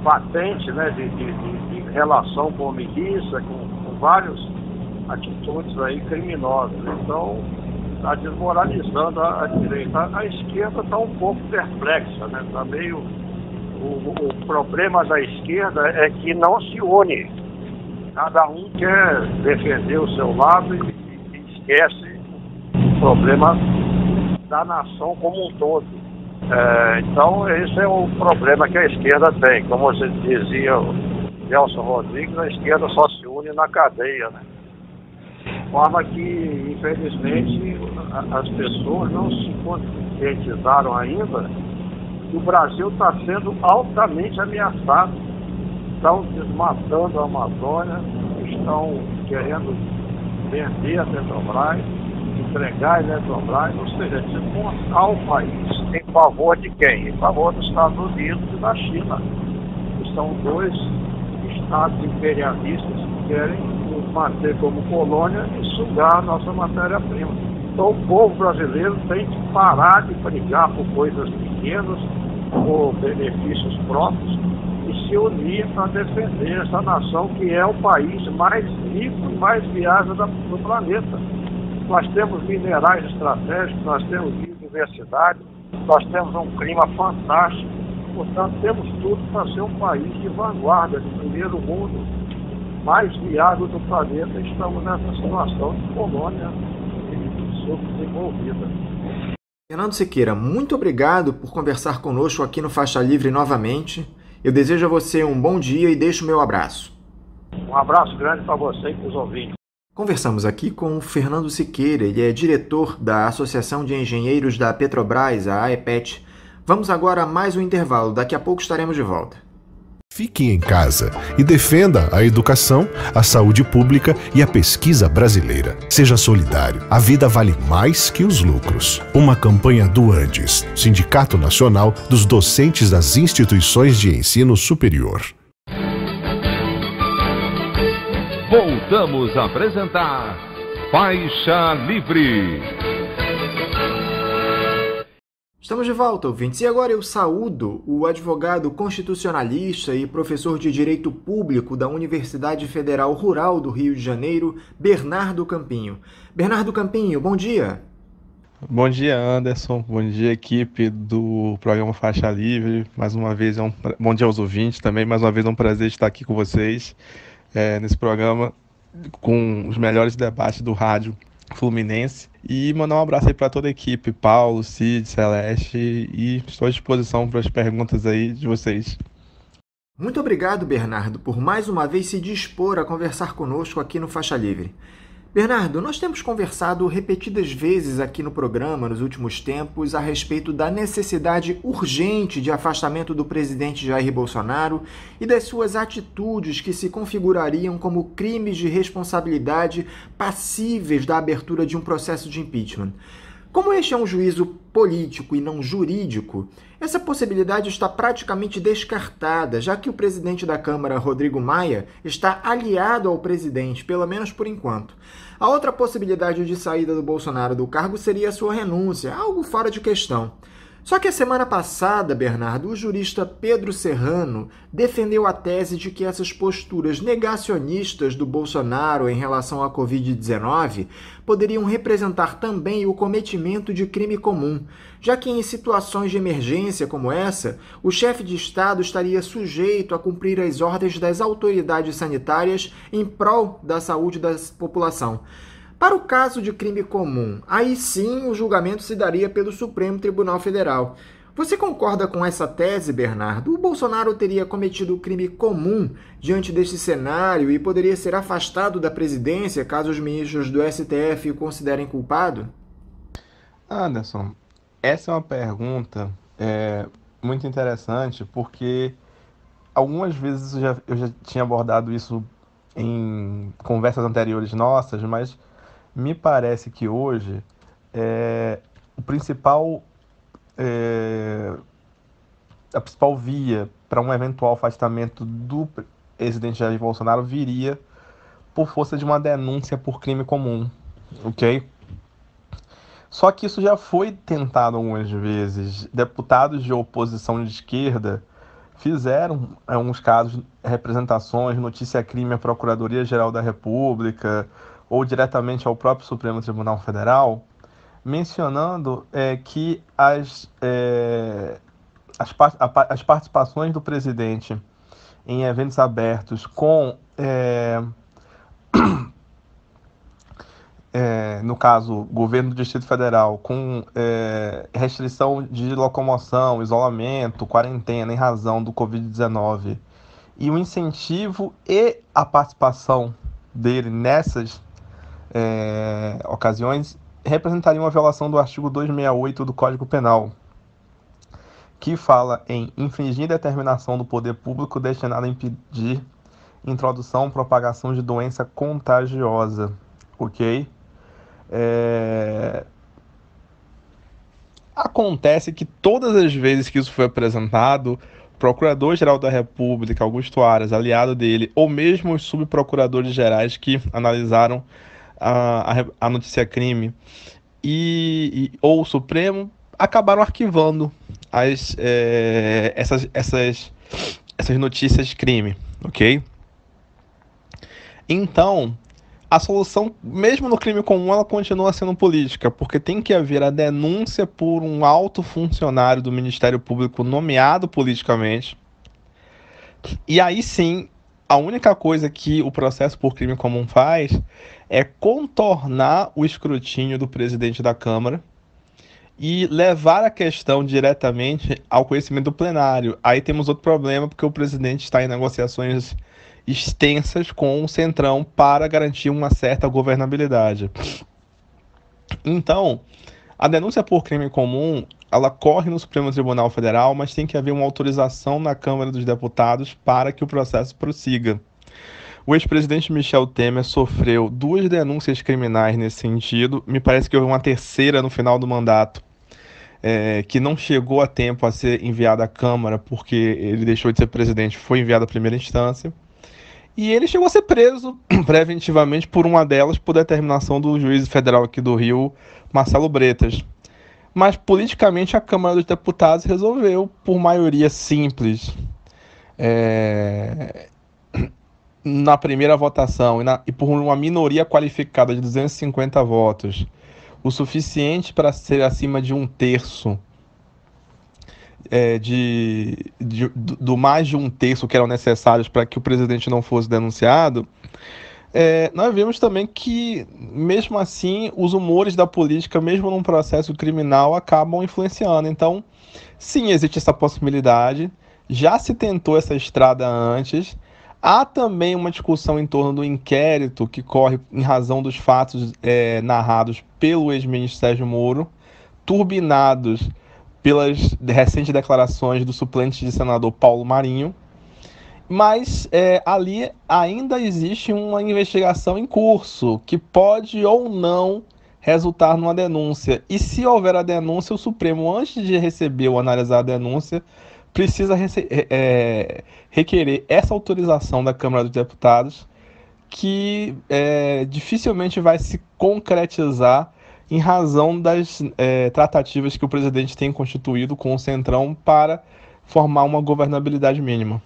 patente, né? De relação com milícia, com vários atitudes aí criminosas. Então, está desmoralizando a direita. A esquerda está um pouco perplexa, né? Tá meio... o problema da esquerda é que não se une. Cada um quer defender o seu lado e esquece o problema da nação como um todo. Então, esse é o problema que a esquerda tem. Como você dizia, o Nelson Rodrigues, a esquerda só se une na cadeia, né? De forma que, infelizmente, as pessoas não se conscientizaram ainda que o Brasil está sendo altamente ameaçado. Estão desmatando a Amazônia, estão querendo vender a Petrobras, entregar a Petrobras, ou seja, desmontar o país em favor de quem? Em favor dos Estados Unidos e da China, que são dois estados imperialistas que querem nos manter como colônia e sugar a nossa matéria-prima. Então o povo brasileiro tem que parar de brigar por coisas pequenas, por benefícios próprios, e se unir para defender essa nação que é o país mais rico e mais viável do planeta. Nós temos minerais estratégicos, nós temos biodiversidade, nós temos um clima fantástico, portanto temos tudo para ser um país de vanguarda, de primeiro mundo, mais viável do planeta. Estamos nessa situação de colônia subdesenvolvida. Fernando Siqueira, muito obrigado por conversar conosco aqui no Faixa Livre novamente. Eu desejo a você um bom dia e deixo o meu abraço. Um abraço grande para você e para os ouvintes. Conversamos aqui com o Fernando Siqueira, ele é diretor da Associação de Engenheiros da Petrobras, a AEPET. Vamos agora a mais um intervalo, daqui a pouco estaremos de volta. Fique em casa e defenda a educação, a saúde pública e a pesquisa brasileira. Seja solidário. A vida vale mais que os lucros. Uma campanha do Andes, Sindicato Nacional dos Docentes das Instituições de Ensino Superior. Voltamos a apresentar Faixa Livre. Estamos de volta, ouvintes, e agora eu saúdo o advogado constitucionalista e professor de Direito Público da Universidade Federal Rural do Rio de Janeiro, Bernardo Campinho. Bernardo Campinho, bom dia. Bom dia, Anderson. Bom dia, equipe do programa Faixa Livre. Mais uma vez, bom dia aos ouvintes também. Mais uma vez é um prazer estar aqui com vocês nesse programa com os melhores debates do rádio fluminense. E mandar um abraço aí para toda a equipe, Paulo, Cid, Celeste, e estou à disposição para as perguntas aí de vocês. Muito obrigado, Bernardo, por mais uma vez se dispor a conversar conosco aqui no Faixa Livre. Bernardo, nós temos conversado repetidas vezes aqui no programa nos últimos tempos a respeito da necessidade urgente de afastamento do presidente Jair Bolsonaro e das suas atitudes que se configurariam como crimes de responsabilidade passíveis da abertura de um processo de impeachment. Como este é um juízo político e não jurídico, essa possibilidade está praticamente descartada, já que o presidente da Câmara, Rodrigo Maia, está aliado ao presidente, pelo menos por enquanto. A outra possibilidade de saída do Bolsonaro do cargo seria a sua renúncia, algo fora de questão. Só que a semana passada, Bernardo, o jurista Pedro Serrano defendeu a tese de que essas posturas negacionistas do Bolsonaro em relação à Covid-19 poderiam representar também o cometimento de crime comum, já que em situações de emergência como essa, o chefe de Estado estaria sujeito a cumprir as ordens das autoridades sanitárias em prol da saúde da população. Para o caso de crime comum, aí sim o julgamento se daria pelo Supremo Tribunal Federal. Você concorda com essa tese, Bernardo? O Bolsonaro teria cometido crime comum diante deste cenário e poderia ser afastado da presidência caso os ministros do STF o considerem culpado? Anderson, essa é uma pergunta muito interessante, porque algumas vezes eu já tinha abordado isso em conversas anteriores nossas, mas me parece que hoje a principal via para um eventual afastamento do presidente Jair Bolsonaro viria por força de uma denúncia por crime comum, ok? Só que isso já foi tentado algumas vezes. Deputados de oposição de esquerda fizeram, em alguns casos, representações, notícia-crime à Procuradoria-Geral da República ou diretamente ao próprio Supremo Tribunal Federal, mencionando que as participações do presidente em eventos abertos com, no caso, governo do Distrito Federal, com restrição de locomoção, isolamento, quarentena em razão do Covid-19, e o incentivo e a participação dele nessas ocasiões representaria uma violação do artigo 268 do Código Penal, que fala em infringir determinação do poder público destinada a impedir introdução ou propagação de doença contagiosa, ok? Acontece que todas as vezes que isso foi apresentado, o Procurador-Geral da República, Augusto Aras, aliado dele, ou mesmo os subprocuradores gerais que analisaram a notícia-crime ou o Supremo, acabaram arquivando essas notícias de crime, ok? Então, a solução, mesmo no crime comum, ela continua sendo política, porque tem que haver a denúncia por um alto funcionário do Ministério Público nomeado politicamente, e aí sim, a única coisa que o processo por crime comum faz é contornar o escrutínio do presidente da Câmara e levar a questão diretamente ao conhecimento do plenário. Aí temos outro problema, porque o presidente está em negociações extensas com o Centrão para garantir uma certa governabilidade. Então, a denúncia por crime comum, ela corre no Supremo Tribunal Federal, mas tem que haver uma autorização na Câmara dos Deputados para que o processo prossiga. O ex-presidente Michel Temer sofreu 2 denúncias criminais nesse sentido. Me parece que houve uma terceira no final do mandato, que não chegou a tempo a ser enviada à Câmara, porque ele deixou de ser presidente, foi enviado à primeira instância. E ele chegou a ser preso preventivamente por uma delas, por determinação do juiz federal aqui do Rio, Marcelo Bretas. Mas politicamente a Câmara dos Deputados resolveu, por maioria simples, na primeira votação e por uma minoria qualificada de 250 votos, o suficiente para ser acima de 1/3 do mais de 1/3 que eram necessários para que o presidente não fosse denunciado, Nós vimos também que, mesmo assim, os humores da política, mesmo num processo criminal, acabam influenciando. Então, sim, existe essa possibilidade. Já se tentou essa estrada antes. Há também uma discussão em torno do inquérito que corre em razão dos fatos narrados pelo ex-ministro Sérgio Moro, turbinados pelas recentes declarações do suplente de senador Paulo Marinho. Mas ali ainda existe uma investigação em curso, que pode ou não resultar numa denúncia. E se houver a denúncia, o Supremo, antes de receber ou analisar a denúncia, precisa requerer essa autorização da Câmara dos Deputados, que dificilmente vai se concretizar em razão das tratativas que o presidente tem constituído com o Centrão para formar uma governabilidade mínima.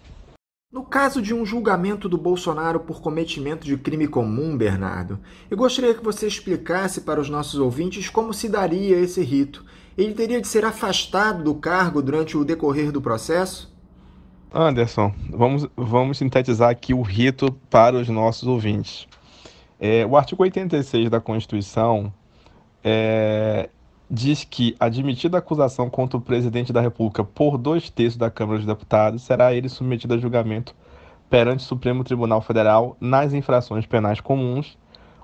No caso de um julgamento do Bolsonaro por cometimento de crime comum, Bernardo, eu gostaria que você explicasse para os nossos ouvintes como se daria esse rito. Ele teria de ser afastado do cargo durante o decorrer do processo? Anderson, vamos sintetizar aqui o rito para os nossos ouvintes. O artigo 86 da Constituição diz que, admitida a acusação contra o presidente da República por 2/3 da Câmara dos Deputados, será ele submetido a julgamento perante o Supremo Tribunal Federal nas infrações penais comuns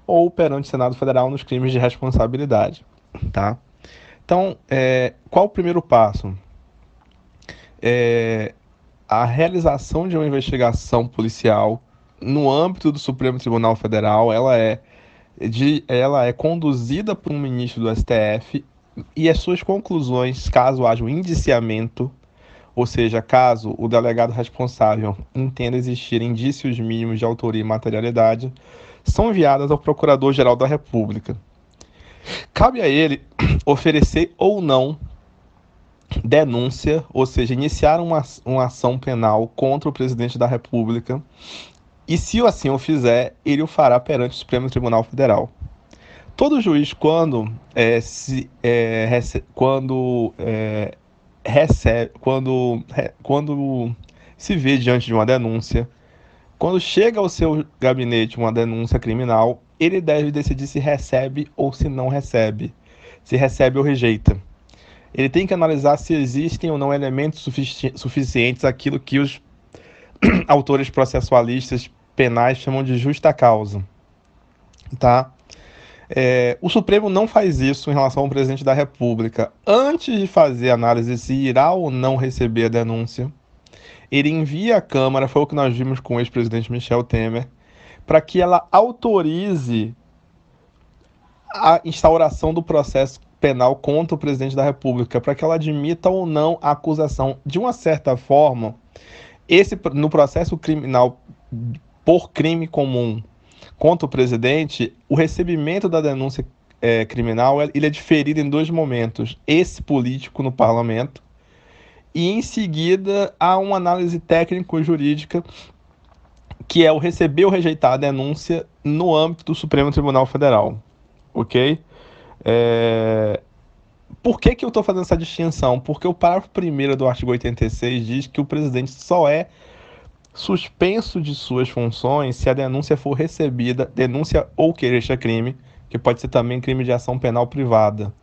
ou perante o Senado Federal nos crimes de responsabilidade. Tá? Então, qual o primeiro passo? A realização de uma investigação policial no âmbito do Supremo Tribunal Federal, ela é conduzida por um ministro do STF, e as suas conclusões, caso haja um indiciamento, ou seja, caso o delegado responsável entenda existir indícios mínimos de autoria e materialidade, são enviadas ao Procurador-Geral da República. Cabe a ele oferecer ou não denúncia, ou seja, iniciar uma ação penal contra o presidente da República, e se assim o fizer, ele o fará perante o Supremo Tribunal Federal. Todo juiz, quando se vê diante de uma denúncia, quando chega ao seu gabinete uma denúncia criminal, ele deve decidir se recebe ou se não recebe, se recebe ou rejeita. Ele tem que analisar se existem ou não elementos suficientes, aquilo que os autores processualistas penais chamam de justa causa. Tá? O Supremo não faz isso em relação ao presidente da República. Antes de fazer a análise se irá ou não receber a denúncia, ele envia à Câmara, foi o que nós vimos com o ex-presidente Michel Temer, para que ela autorize a instauração do processo penal contra o presidente da República, para que ela admita ou não a acusação. De uma certa forma, no processo criminal por crime comum contra o presidente, o recebimento da denúncia criminal ele é diferido em dois momentos. Esse político no parlamento, e em seguida há uma análise técnico-jurídica, que é o receber ou rejeitar a denúncia no âmbito do Supremo Tribunal Federal. Ok? Por que eu estou fazendo essa distinção? Porque o parágrafo 1º do artigo 86 diz que o presidente só é suspenso de suas funções se a denúncia for recebida, denúncia ou queixa-crime, que pode ser também crime de ação penal privada,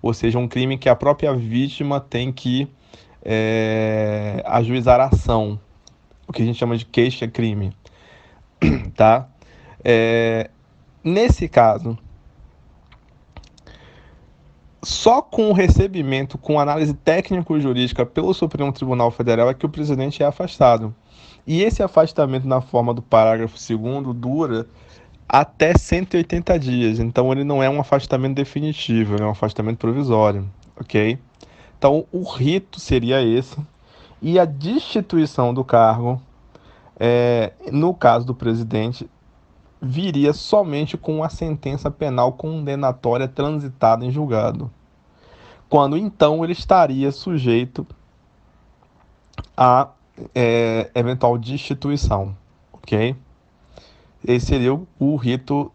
ou seja, um crime que a própria vítima tem que ajuizar a ação, o que a gente chama de queixa-crime. Tá? Nesse caso, só com o recebimento, com análise técnico-jurídica pelo Supremo Tribunal Federal é que o presidente é afastado. E esse afastamento na forma do parágrafo 2º dura até 180 dias. Então ele não é um afastamento definitivo, é um afastamento provisório, ok? Então o rito seria esse. E a destituição do cargo, no caso do presidente, viria somente com a sentença penal condenatória transitada em julgado, quando então ele estaria sujeito a eventual destituição, ok? Esse seria o rito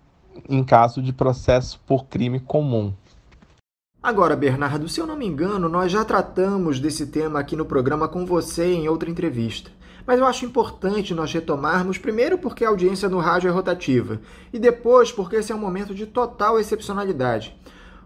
em caso de processo por crime comum. Agora, Bernardo, se eu não me engano, nós já tratamos desse tema aqui no programa com você em outra entrevista. mas eu acho importante nós retomarmos, primeiro porque a audiência no rádio é rotativa, e depois porque esse é um momento de total excepcionalidade.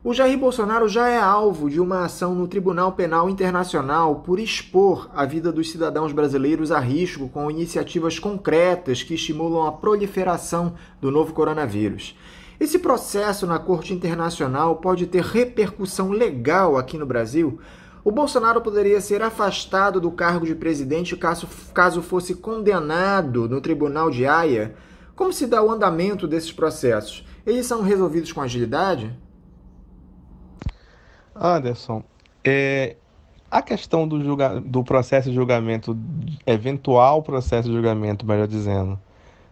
O Jair Bolsonaro já é alvo de uma ação no Tribunal Penal Internacional por expor a vida dos cidadãos brasileiros a risco com iniciativas concretas que estimulam a proliferação do novo coronavírus. Esse processo na Corte Internacional pode ter repercussão legal aqui no Brasil. O Bolsonaro poderia ser afastado do cargo de presidente caso fosse condenado no Tribunal de Haia. Como se dá o andamento desses processos? Eles são resolvidos com agilidade? Anderson, a questão do processo de julgamento, eventual processo de julgamento, melhor dizendo,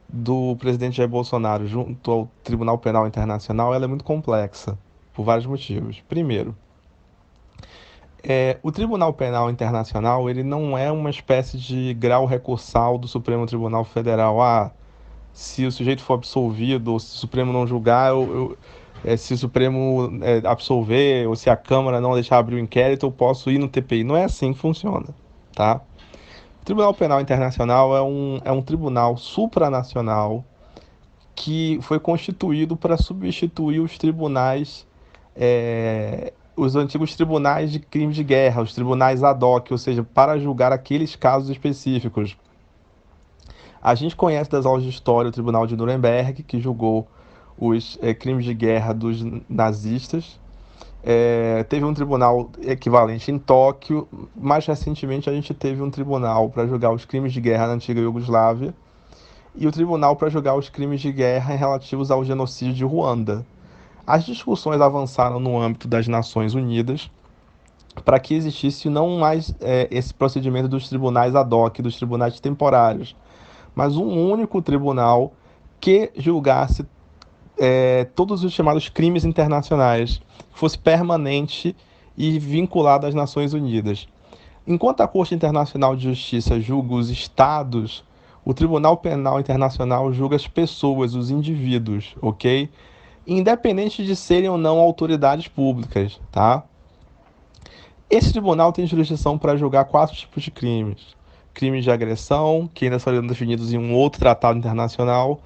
do presidente Jair Bolsonaro junto ao Tribunal Penal Internacional, ela é muito complexa, por vários motivos. Primeiro, o Tribunal Penal Internacional ele não é uma espécie de grau recursal do Supremo Tribunal Federal. Se o sujeito for absolvido, ou se o Supremo não julgar, se o Supremo absolver, ou se a Câmara não deixar abrir o inquérito, eu posso ir no TPI. Não é assim que funciona, tá? O Tribunal Penal Internacional é um tribunal supranacional que foi constituído para substituir os tribunais, os antigos tribunais de crimes de guerra, os tribunais ad hoc, ou seja, para julgar aqueles casos específicos. A gente conhece das aulas de história o Tribunal de Nuremberg, que julgou os crimes de guerra dos nazistas. Teve um tribunal equivalente em Tóquio. Mais recentemente, a gente teve um tribunal para julgar os crimes de guerra na antiga Iugoslávia e o tribunal para julgar os crimes de guerra relativos ao genocídio de Ruanda. As discussões avançaram no âmbito das Nações Unidas para que existisse não mais esse procedimento dos tribunais ad hoc, dos tribunais temporários, mas um único tribunal que julgasse todos os chamados crimes internacionais, fosse permanente e vinculado às Nações Unidas. Enquanto a Corte Internacional de Justiça julga os estados, o Tribunal Penal Internacional julga as pessoas, os indivíduos, ok? Independente de serem ou não autoridades públicas, tá? Esse tribunal tem jurisdição para julgar 4 tipos de crimes. Crimes de agressão, que ainda serão definidos em um outro tratado internacional,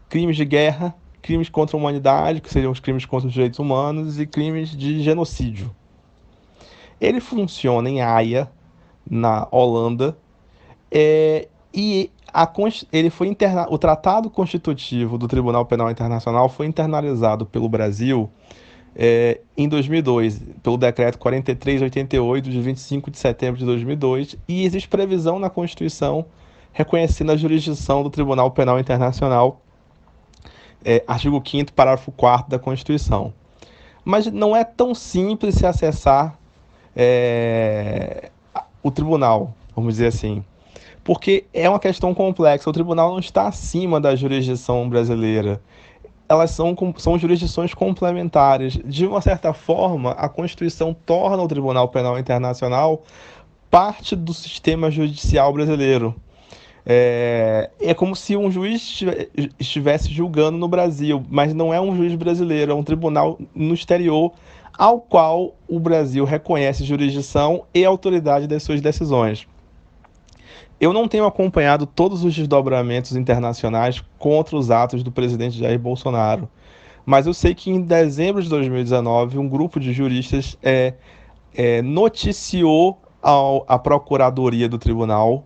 crimes de guerra, crimes contra a humanidade, que seriam os crimes contra os direitos humanos, e crimes de genocídio. Ele funciona em Haia, na Holanda, o Tratado Constitutivo do Tribunal Penal Internacional foi internalizado pelo Brasil em 2002, pelo Decreto 4388, de 25 de setembro de 2002, e existe previsão na Constituição reconhecendo a jurisdição do Tribunal Penal Internacional, artigo 5º, parágrafo 4º da Constituição. Mas não é tão simples se acessar o tribunal, vamos dizer assim, porque é uma questão complexa. O tribunal não está acima da jurisdição brasileira. Elas são jurisdições complementares. De uma certa forma, a Constituição torna o Tribunal Penal Internacional parte do sistema judicial brasileiro. É como se um juiz estivesse julgando no Brasil, mas não é um juiz brasileiro, é um tribunal no exterior ao qual o Brasil reconhece jurisdição e autoridade das suas decisões. Eu não tenho acompanhado todos os desdobramentos internacionais contra os atos do presidente Jair Bolsonaro, mas eu sei que em dezembro de 2019 um grupo de juristas noticiou à Procuradoria do Tribunal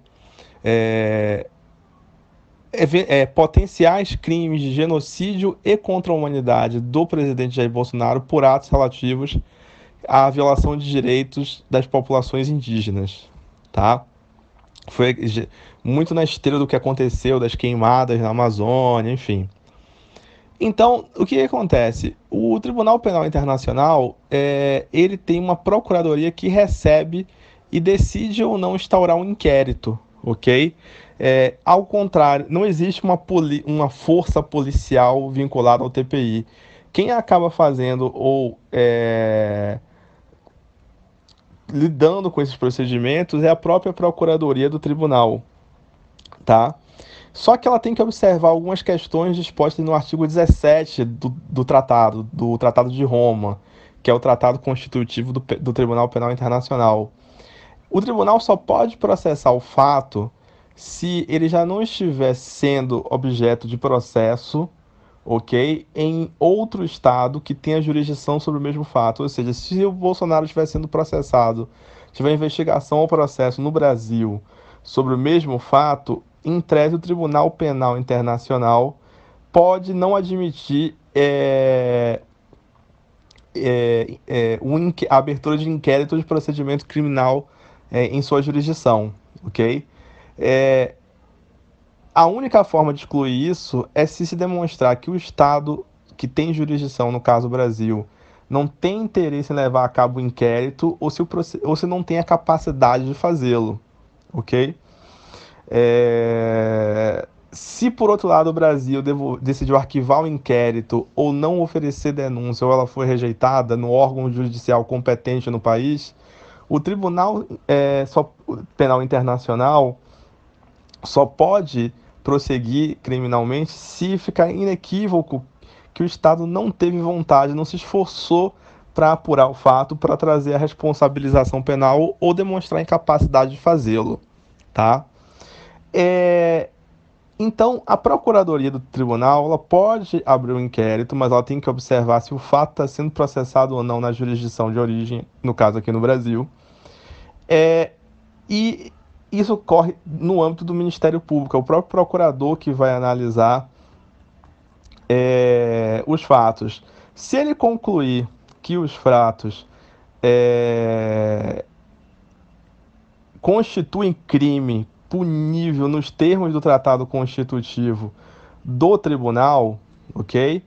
potenciais crimes de genocídio e contra a humanidade do presidente Jair Bolsonaro por atos relativos à violação de direitos das populações indígenas, tá? Foi muito na esteira do que aconteceu, das queimadas na Amazônia, enfim. Então, o que acontece? O Tribunal Penal Internacional, ele tem uma procuradoria que recebe e decide ou não instaurar um inquérito, ok? Ao contrário, não existe uma força policial vinculada ao TPI. Quem acaba fazendo ou lidando com esses procedimentos é a própria Procuradoria do Tribunal, tá? Só que ela tem que observar algumas questões dispostas no artigo 17 do Tratado de Roma, que é o Tratado Constitutivo do Tribunal Penal Internacional. O tribunal só pode processar o fato se ele já não estiver sendo objeto de processo, ok, em outro estado que tenha jurisdição sobre o mesmo fato. Ou seja, se o Bolsonaro estiver sendo processado, tiver investigação ou processo no Brasil sobre o mesmo fato, em tese o Tribunal Penal Internacional pode não admitir a abertura de inquérito de procedimento criminal em sua jurisdição, ok? A única forma de excluir isso é se demonstrar que o Estado que tem jurisdição, no caso o Brasil, não tem interesse em levar a cabo o inquérito ou se não tem a capacidade de fazê-lo, ok? Se, por outro lado, o Brasil decidiu arquivar o inquérito ou não oferecer denúncia ou ela foi rejeitada no órgão judicial competente no país, o Tribunal Penal Internacional só pode prosseguir criminalmente se ficar inequívoco que o Estado não teve vontade, não se esforçou para apurar o fato, para trazer a responsabilização penal ou demonstrar incapacidade de fazê-lo, tá? Então, a Procuradoria do Tribunal ela pode abrir um inquérito, mas ela tem que observar se o fato está sendo processado ou não na jurisdição de origem, no caso aqui no Brasil. E isso ocorre no âmbito do Ministério Público. É o próprio procurador que vai analisar os fatos. Se ele concluir que os fatos constituem crime punível nos termos do Tratado Constitutivo do Tribunal, ok?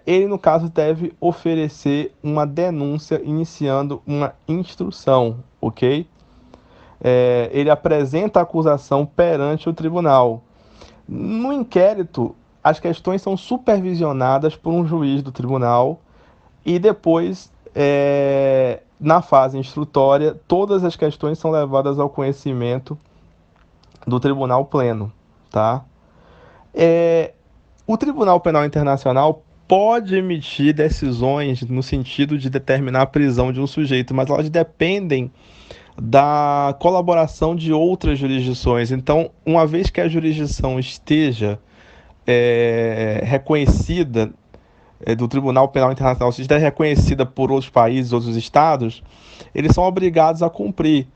Ele, no caso, deve oferecer uma denúncia iniciando uma instrução, ok? Ele apresenta a acusação perante o tribunal. No inquérito, as questões são supervisionadas por um juiz do tribunal e depois, na fase instrutória, todas as questões são levadas ao conhecimento do Tribunal Pleno, tá? O Tribunal Penal Internacional pode emitir decisões no sentido de determinar a prisão de um sujeito, mas elas dependem da colaboração de outras jurisdições. Então, uma vez que a jurisdição esteja reconhecida do Tribunal Penal Internacional, se estiver reconhecida por outros países, outros estados, eles são obrigados a cumprir.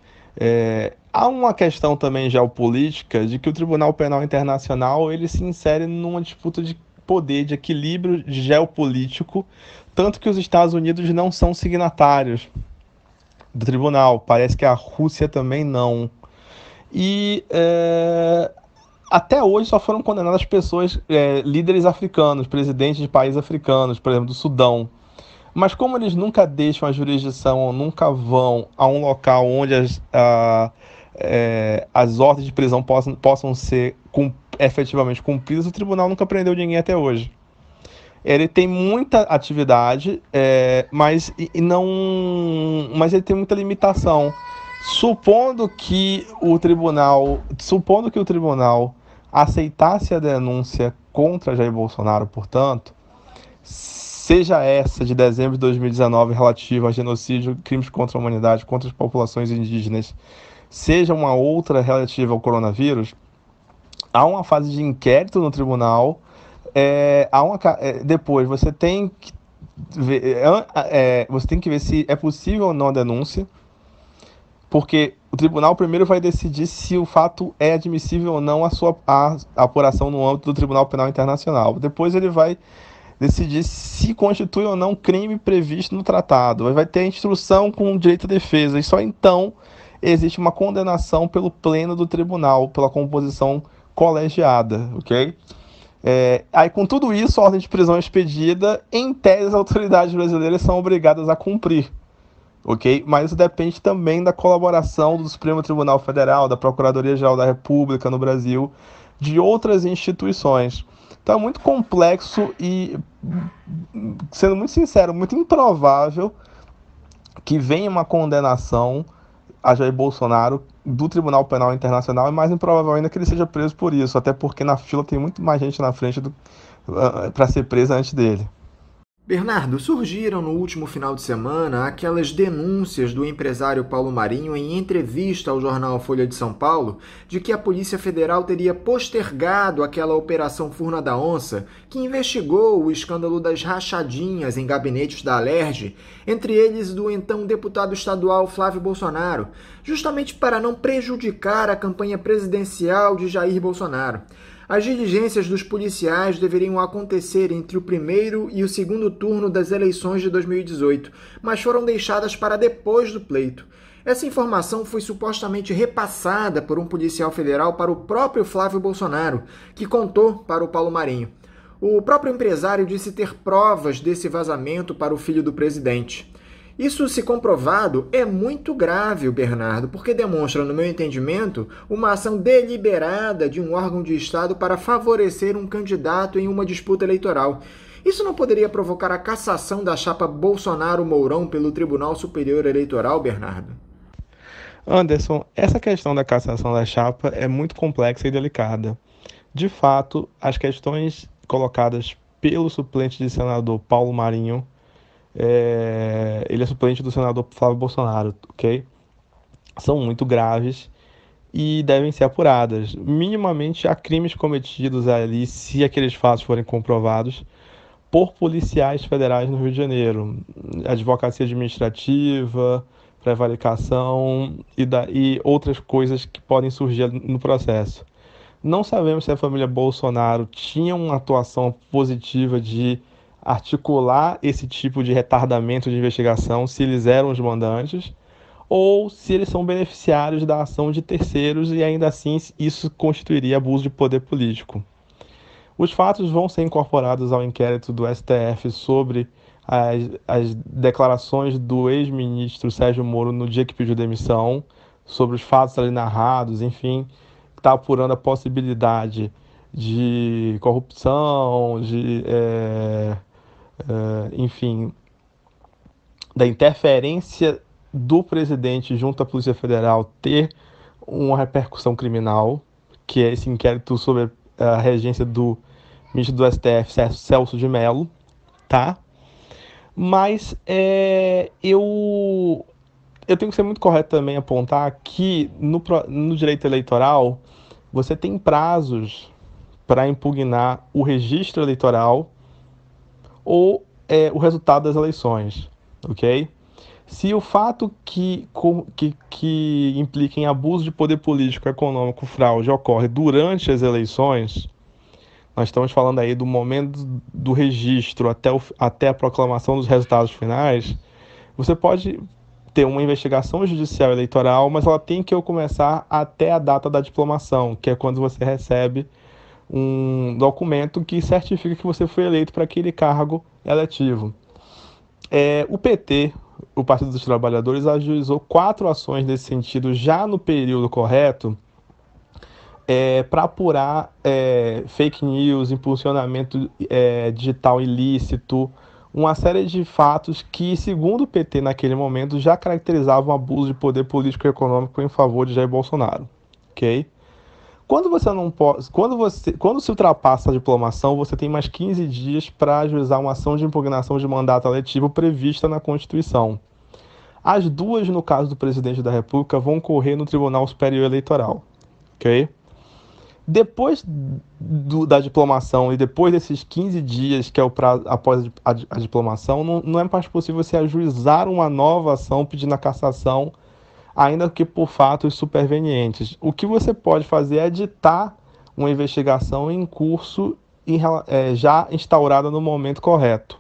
Há uma questão também geopolítica de que o Tribunal Penal Internacional ele se insere numa disputa de poder, de equilíbrio geopolítico, tanto que os Estados Unidos não são signatários do tribunal, parece que a Rússia também não. E até hoje só foram condenadas pessoas, líderes africanos, presidentes de países africanos, por exemplo, do Sudão. Mas como eles nunca deixam a jurisdição, ou nunca vão a um local onde as ordens de prisão possam ser efetivamente cumpridas, o tribunal nunca prendeu ninguém até hoje. Ele tem muita atividade, mas ele tem muita limitação. Supondo que o tribunal aceitasse a denúncia contra Jair Bolsonaro, portanto, seja essa de dezembro de 2019 relativa a genocídio, crimes contra a humanidade, contra as populações indígenas, seja uma outra relativa ao coronavírus, há uma fase de inquérito no tribunal. Depois você tem que ver se é possível ou não a denúncia, porque o tribunal primeiro vai decidir se o fato é admissível ou não a apuração no âmbito do Tribunal Penal Internacional. Depois ele vai decidir se constitui ou não crime previsto no tratado. Vai ter a instrução com direito à defesa, e só então existe uma condenação pelo pleno do tribunal, pela composição colegiada, ok? Aí, com tudo isso, a ordem de prisão é expedida. Em tese, as autoridades brasileiras são obrigadas a cumprir, ok? Mas isso depende também da colaboração do Supremo Tribunal Federal, da Procuradoria-Geral da República no Brasil, de outras instituições. Então é muito complexo e, sendo muito sincero, muito improvável que venha uma condenação a Jair Bolsonaro do Tribunal Penal Internacional. É mais improvável ainda que ele seja preso por isso, até porque na fila tem muito mais gente na frente para ser presa antes dele. Bernardo, surgiram no último final de semana aquelas denúncias do empresário Paulo Marinho em entrevista ao jornal Folha de São Paulo de que a Polícia Federal teria postergado aquela Operação Furna da Onça que investigou o escândalo das rachadinhas em gabinetes da Alerj, entre eles do então deputado estadual Flávio Bolsonaro, justamente para não prejudicar a campanha presidencial de Jair Bolsonaro. As diligências dos policiais deveriam acontecer entre o primeiro e o segundo turno das eleições de 2018, mas foram deixadas para depois do pleito. Essa informação foi supostamente repassada por um policial federal para o próprio Flávio Bolsonaro, que contou para o Paulo Marinho. O próprio empresário disse ter provas desse vazamento para o filho do presidente. Isso, se comprovado, é muito grave, Bernardo, porque demonstra, no meu entendimento, uma ação deliberada de um órgão de Estado para favorecer um candidato em uma disputa eleitoral. Isso não poderia provocar a cassação da chapa Bolsonaro-Mourão pelo Tribunal Superior Eleitoral, Bernardo? Anderson, essa questão da cassação da chapa é muito complexa e delicada. De fato, as questões colocadas pelo suplente de senador Paulo Marinho, ele é suplente do senador Flávio Bolsonaro, ok? São muito graves e devem ser apuradas. Minimamente há crimes cometidos ali, se aqueles fatos forem comprovados, por policiais federais no Rio de Janeiro. Advocacia administrativa, prevaricação e outras coisas que podem surgir no processo. Não sabemos se a família Bolsonaro tinha uma atuação positiva de articular esse tipo de retardamento de investigação, se eles eram os mandantes, ou se eles são beneficiários da ação de terceiros e ainda assim isso constituiria abuso de poder político. Os fatos vão ser incorporados ao inquérito do STF sobre as declarações do ex-ministro Sérgio Moro no dia que pediu demissão, sobre os fatos ali narrados, enfim, está apurando a possibilidade de corrupção, enfim, da interferência do presidente junto à Polícia Federal ter uma repercussão criminal, que é esse inquérito sobre a regência do ministro do STF, Celso de Mello, tá? Mas eu tenho que ser muito correto também apontar que no direito eleitoral você tem prazos para impugnar o registro eleitoral ou o resultado das eleições, ok? Se o fato que implica em abuso de poder político, econômico, fraude ocorre durante as eleições, nós estamos falando aí do momento do registro até a proclamação dos resultados finais, você pode ter uma investigação judicial eleitoral, mas ela tem que começar até a data da diplomação, que é quando você recebe um documento que certifica que você foi eleito para aquele cargo eletivo. O PT, o Partido dos Trabalhadores, ajuizou 4 ações nesse sentido já no período correto, para apurar fake news, impulsionamento digital ilícito, uma série de fatos que, segundo o PT naquele momento, já caracterizavam abuso de poder político e econômico em favor de Jair Bolsonaro, ok? Quando se ultrapassa a diplomação, você tem mais 15 dias para ajuizar uma ação de impugnação de mandato eletivo prevista na Constituição. As duas, no caso do presidente da República, vão correr no Tribunal Superior Eleitoral, ok? Depois da diplomação e depois desses 15 dias, que é o prazo após a diplomação, não é mais possível você ajuizar uma nova ação pedindo a cassação, ainda que por fatos supervenientes. O que você pode fazer é editar uma investigação em curso já instaurada no momento correto.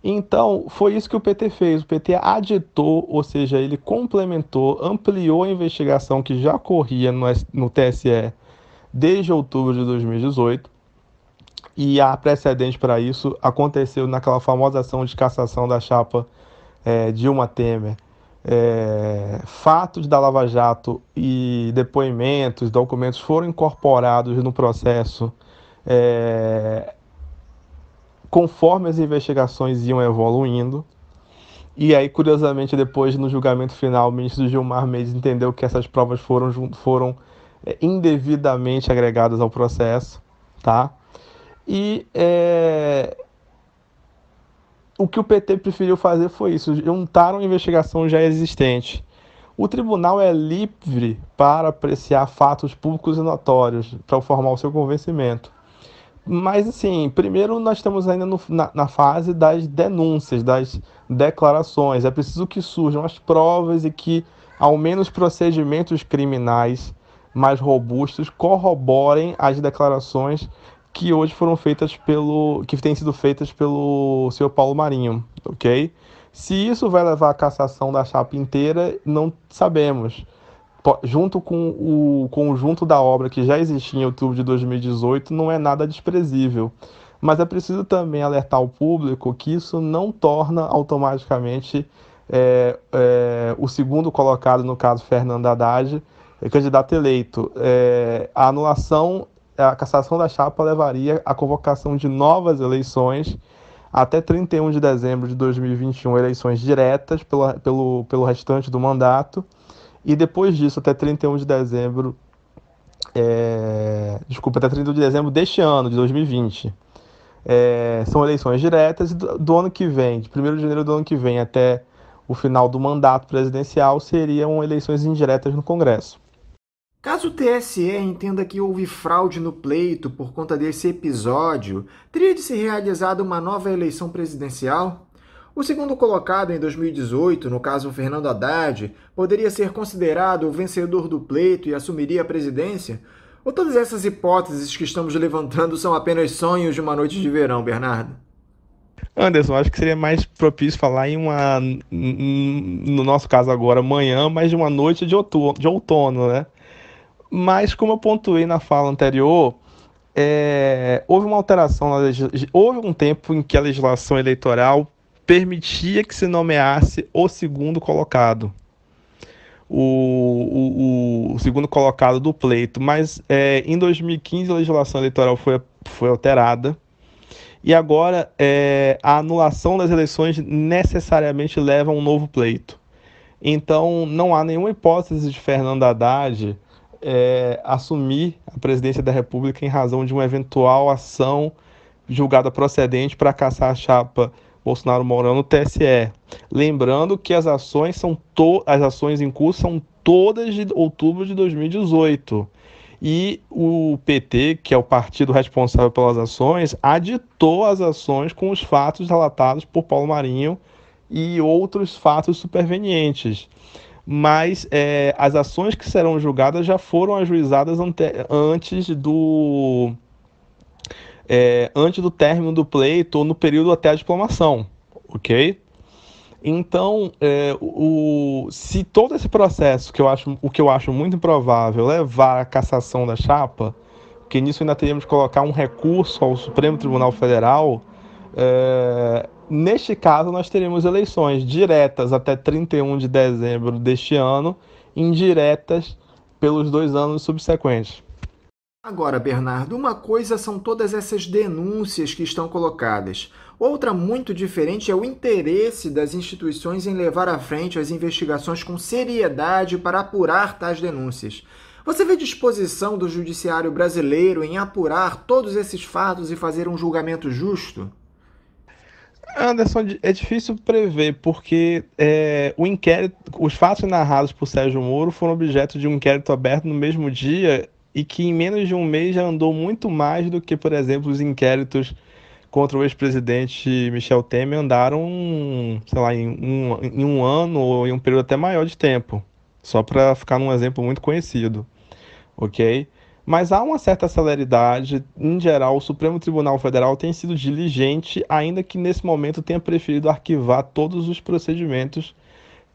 Então, foi isso que o PT fez. O PT aditou, ou seja, ele complementou, ampliou a investigação que já corria no TSE desde outubro de 2018, e há precedente para isso, aconteceu naquela famosa ação de cassação da chapa Dilma Temer. Fatos da Lava Jato e depoimentos, documentos foram incorporados no processo conforme as investigações iam evoluindo. E aí, curiosamente, depois, no julgamento final, o ministro Gilmar Mendes entendeu que essas provas foram indevidamente agregadas ao processo, tá? E o que o PT preferiu fazer foi isso, juntar uma investigação já existente. O tribunal é livre para apreciar fatos públicos e notórios, para formar o seu convencimento. Mas, assim, primeiro nós estamos ainda na fase das denúncias, das declarações. É preciso que surjam as provas e que, ao menos, procedimentos criminais mais robustos corroborem as declarações que hoje foram feitas que têm sido feitas pelo senhor Paulo Marinho, ok? Se isso vai levar à cassação da chapa inteira, não sabemos. Junto com o conjunto da obra que já existia em outubro de 2018, não é nada desprezível. Mas é preciso também alertar o público que isso não torna automaticamente o segundo colocado, no caso Fernando Haddad, candidato eleito. A cassação da chapa levaria à convocação de novas eleições até 31 de dezembro de 2021, eleições diretas pelo restante do mandato. E depois disso, até 31 de dezembro, até 31 de dezembro deste ano, de 2020. São eleições diretas e do ano que vem, de 1º de janeiro do ano que vem até o final do mandato presidencial, seriam eleições indiretas no Congresso. Caso o TSE entenda que houve fraude no pleito por conta desse episódio, teria de ser realizada uma nova eleição presidencial? O segundo colocado em 2018, no caso Fernando Haddad, poderia ser considerado o vencedor do pleito e assumiria a presidência? Ou todas essas hipóteses que estamos levantando são apenas sonhos de uma noite de verão, Bernardo? Anderson, acho que seria mais propício falar no nosso caso agora, amanhã, mas de uma noite de outono, né? Mas, como eu pontuei na fala anterior, houve uma alteração, houve um tempo em que a legislação eleitoral permitia que se nomeasse o segundo colocado, o segundo colocado do pleito, mas em 2015 a legislação eleitoral foi alterada e agora a anulação das eleições necessariamente leva a um novo pleito. Então não há nenhuma hipótese de Fernando Haddad assumir a presidência da República em razão de uma eventual ação julgada procedente para cassar a chapa Bolsonaro-Mourão no TSE. Lembrando que as ações em curso são todas de outubro de 2018. E o PT, que é o partido responsável pelas ações, aditou as ações com os fatos relatados por Paulo Marinho e outros fatos supervenientes. Mas as ações que serão julgadas já foram ajuizadas antes do término do pleito ou no período até a diplomação, ok? Então, se todo esse processo, o que eu acho muito improvável, levar à cassação da chapa, porque nisso ainda teríamos que colocar um recurso ao Supremo Tribunal Federal, neste caso nós teremos eleições diretas até 31 de dezembro deste ano, indiretas pelos 2 anos subsequentes. Agora, Bernardo, uma coisa são todas essas denúncias que estão colocadas. Outra muito diferente é o interesse das instituições em levar à frente as investigações com seriedade para apurar tais denúncias. Você vê disposição do judiciário brasileiro em apurar todos esses fatos e fazer um julgamento justo? Anderson, é difícil prever, porque os fatos narrados por Sérgio Moro foram objeto de um inquérito aberto no mesmo dia e que em menos de um mês já andou muito mais do que, por exemplo, os inquéritos contra o ex-presidente Michel Temer andaram, sei lá, em um ano ou em um período até maior de tempo, só para ficar num exemplo muito conhecido, ok? Mas há uma certa celeridade, em geral, o Supremo Tribunal Federal tem sido diligente, ainda que nesse momento tenha preferido arquivar todos os procedimentos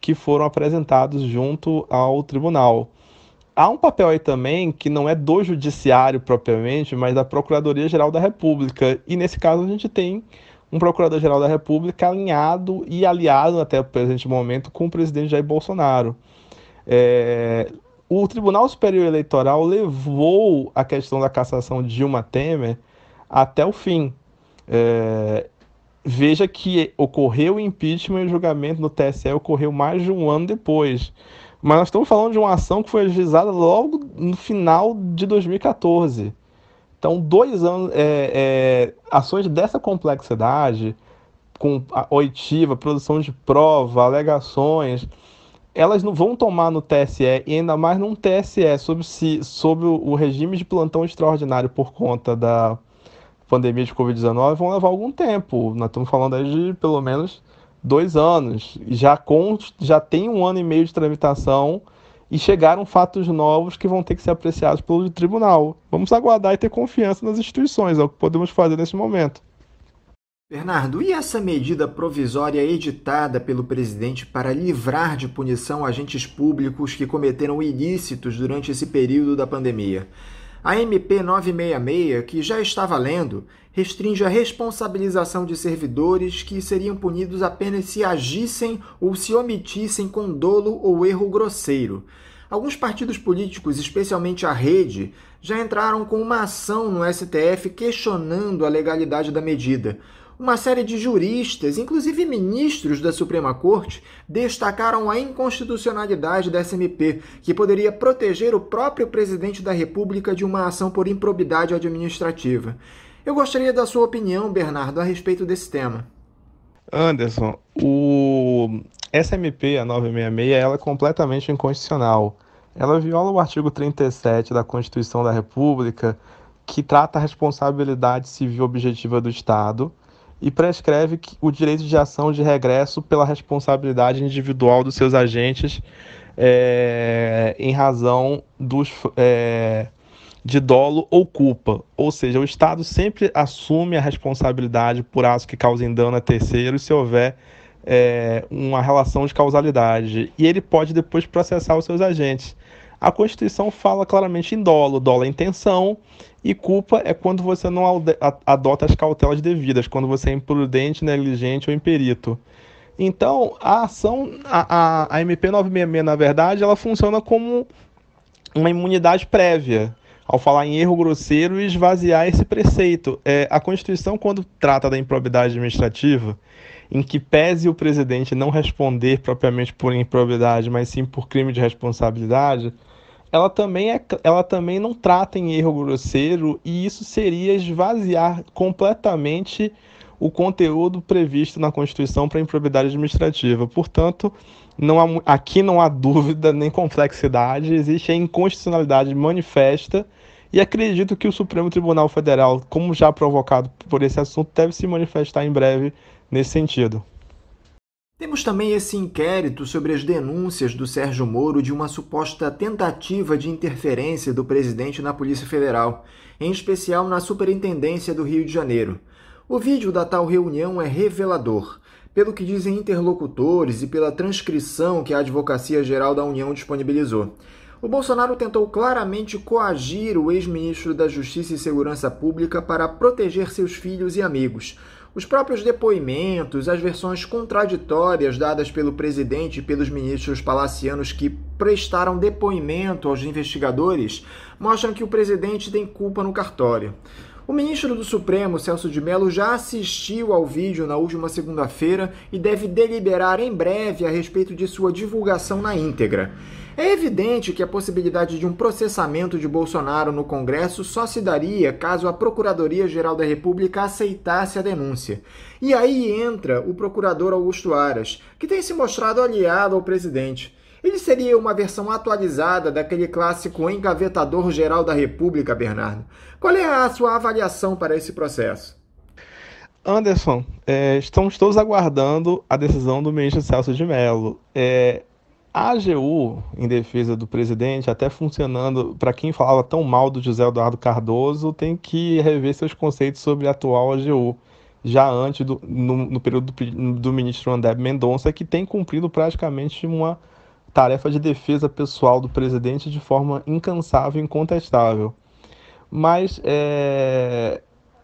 que foram apresentados junto ao tribunal. Há um papel aí também que não é do judiciário propriamente, mas da Procuradoria-Geral da República. E nesse caso a gente tem um Procurador-Geral da República alinhado e aliado até o presente momento com o presidente Jair Bolsonaro. O Tribunal Superior Eleitoral levou a questão da cassação de Dilma Temer até o fim. Veja que ocorreu o impeachment e o julgamento no TSE ocorreu mais de um ano depois. Mas nós estamos falando de uma ação que foi ajuizada logo no final de 2014. Então, 2 anos, ações dessa complexidade, com a oitiva, produção de prova, alegações, elas não vão tomar no TSE, e ainda mais num TSE sob o regime de plantão extraordinário por conta da pandemia de Covid-19, vão levar algum tempo. Nós estamos falando aí de pelo menos 2 anos. Já tem 1 ano e meio de tramitação e chegaram fatos novos que vão ter que ser apreciados pelo tribunal. Vamos aguardar e ter confiança nas instituições, é o que podemos fazer nesse momento. Bernardo, e essa medida provisória editada pelo presidente para livrar de punição agentes públicos que cometeram ilícitos durante esse período da pandemia? A MP 966, que já está valendo, restringe a responsabilização de servidores que seriam punidos apenas se agissem ou se omitissem com dolo ou erro grosseiro. Alguns partidos políticos, especialmente a Rede, já entraram com uma ação no STF questionando a legalidade da medida. Uma série de juristas, inclusive ministros da Suprema Corte, destacaram a inconstitucionalidade dessa MP, que poderia proteger o próprio presidente da República de uma ação por improbidade administrativa. Eu gostaria da sua opinião, Bernardo, a respeito desse tema. Anderson, essa MP, a 966, ela é completamente inconstitucional. Ela viola o artigo 37 da Constituição da República, que trata a responsabilidade civil objetiva do Estado, e prescreve o direito de ação de regresso pela responsabilidade individual dos seus agentes em razão de dolo ou culpa. Ou seja, o Estado sempre assume a responsabilidade por atos que causem dano a terceiros se houver uma relação de causalidade. E ele pode depois processar os seus agentes. A Constituição fala claramente em dolo. Dolo é intenção e culpa é quando você não adota as cautelas devidas, quando você é imprudente, negligente ou imperito. Então, a ação, a MP 966, na verdade, ela funciona como uma imunidade prévia, ao falar em erro grosseiro e esvaziar esse preceito. A Constituição, quando trata da improbidade administrativa, em que pese o presidente não responder propriamente por improbidade, mas sim por crime de responsabilidade, ela também não trata em erro grosseiro, e isso seria esvaziar completamente o conteúdo previsto na Constituição para improbidade administrativa. Portanto, aqui não há dúvida nem complexidade, existe a inconstitucionalidade manifesta, e acredito que o Supremo Tribunal Federal, como já provocado por esse assunto, deve se manifestar em breve nesse sentido. Temos também esse inquérito sobre as denúncias do Sérgio Moro de uma suposta tentativa de interferência do presidente na Polícia Federal, em especial na Superintendência do Rio de Janeiro. O vídeo da tal reunião é revelador, pelo que dizem interlocutores e pela transcrição que a Advocacia Geral da União disponibilizou. O Bolsonaro tentou claramente coagir o ex-ministro da Justiça e Segurança Pública para proteger seus filhos e amigos. Os próprios depoimentos, as versões contraditórias dadas pelo presidente e pelos ministros palacianos que prestaram depoimento aos investigadores mostram que o presidente tem culpa no cartório. O ministro do Supremo, Celso de Mello, já assistiu ao vídeo na última segunda-feira e deve deliberar em breve a respeito de sua divulgação na íntegra. É evidente que a possibilidade de um processamento de Bolsonaro no Congresso só se daria caso a Procuradoria-Geral da República aceitasse a denúncia. E aí entra o procurador Augusto Aras, que tem se mostrado aliado ao presidente. Ele seria uma versão atualizada daquele clássico engavetador-geral da República, Bernardo. Qual é a sua avaliação para esse processo? Anderson, estamos todos aguardando a decisão do ministro Celso de Mello. A AGU, em defesa do presidente, até funcionando, para quem falava tão mal do José Eduardo Cardoso, tem que rever seus conceitos sobre a atual AGU, já antes, no período do ministro André Mendonça, que tem cumprido praticamente uma tarefa de defesa pessoal do presidente de forma incansável e incontestável. Mas,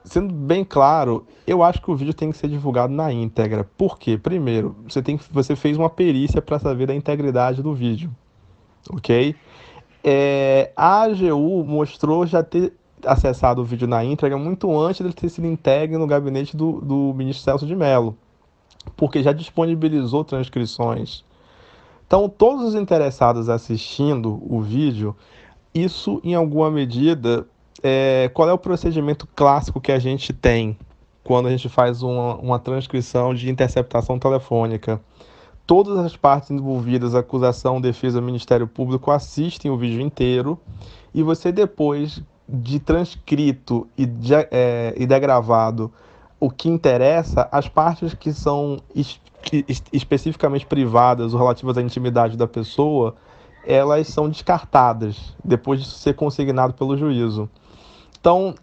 sendo bem claro, eu acho que o vídeo tem que ser divulgado na íntegra. Por quê? Primeiro, você fez uma perícia para saber da integridade do vídeo, ok? A AGU mostrou já ter acessado o vídeo na íntegra muito antes dele ter sido entregue no gabinete do ministro Celso de Mello, porque já disponibilizou transcrições. Então, todos os interessados assistindo o vídeo, isso, em alguma medida, qual é o procedimento clássico que a gente tem? quando a gente faz uma transcrição de interceptação telefônica. Todas as partes envolvidas, acusação, defesa, Ministério Público, assistem o vídeo inteiro e você, depois de transcrito e degravado o que interessa, as partes que são especificamente privadas ou relativas à intimidade da pessoa, elas são descartadas depois de ser consignado pelo juízo. Então,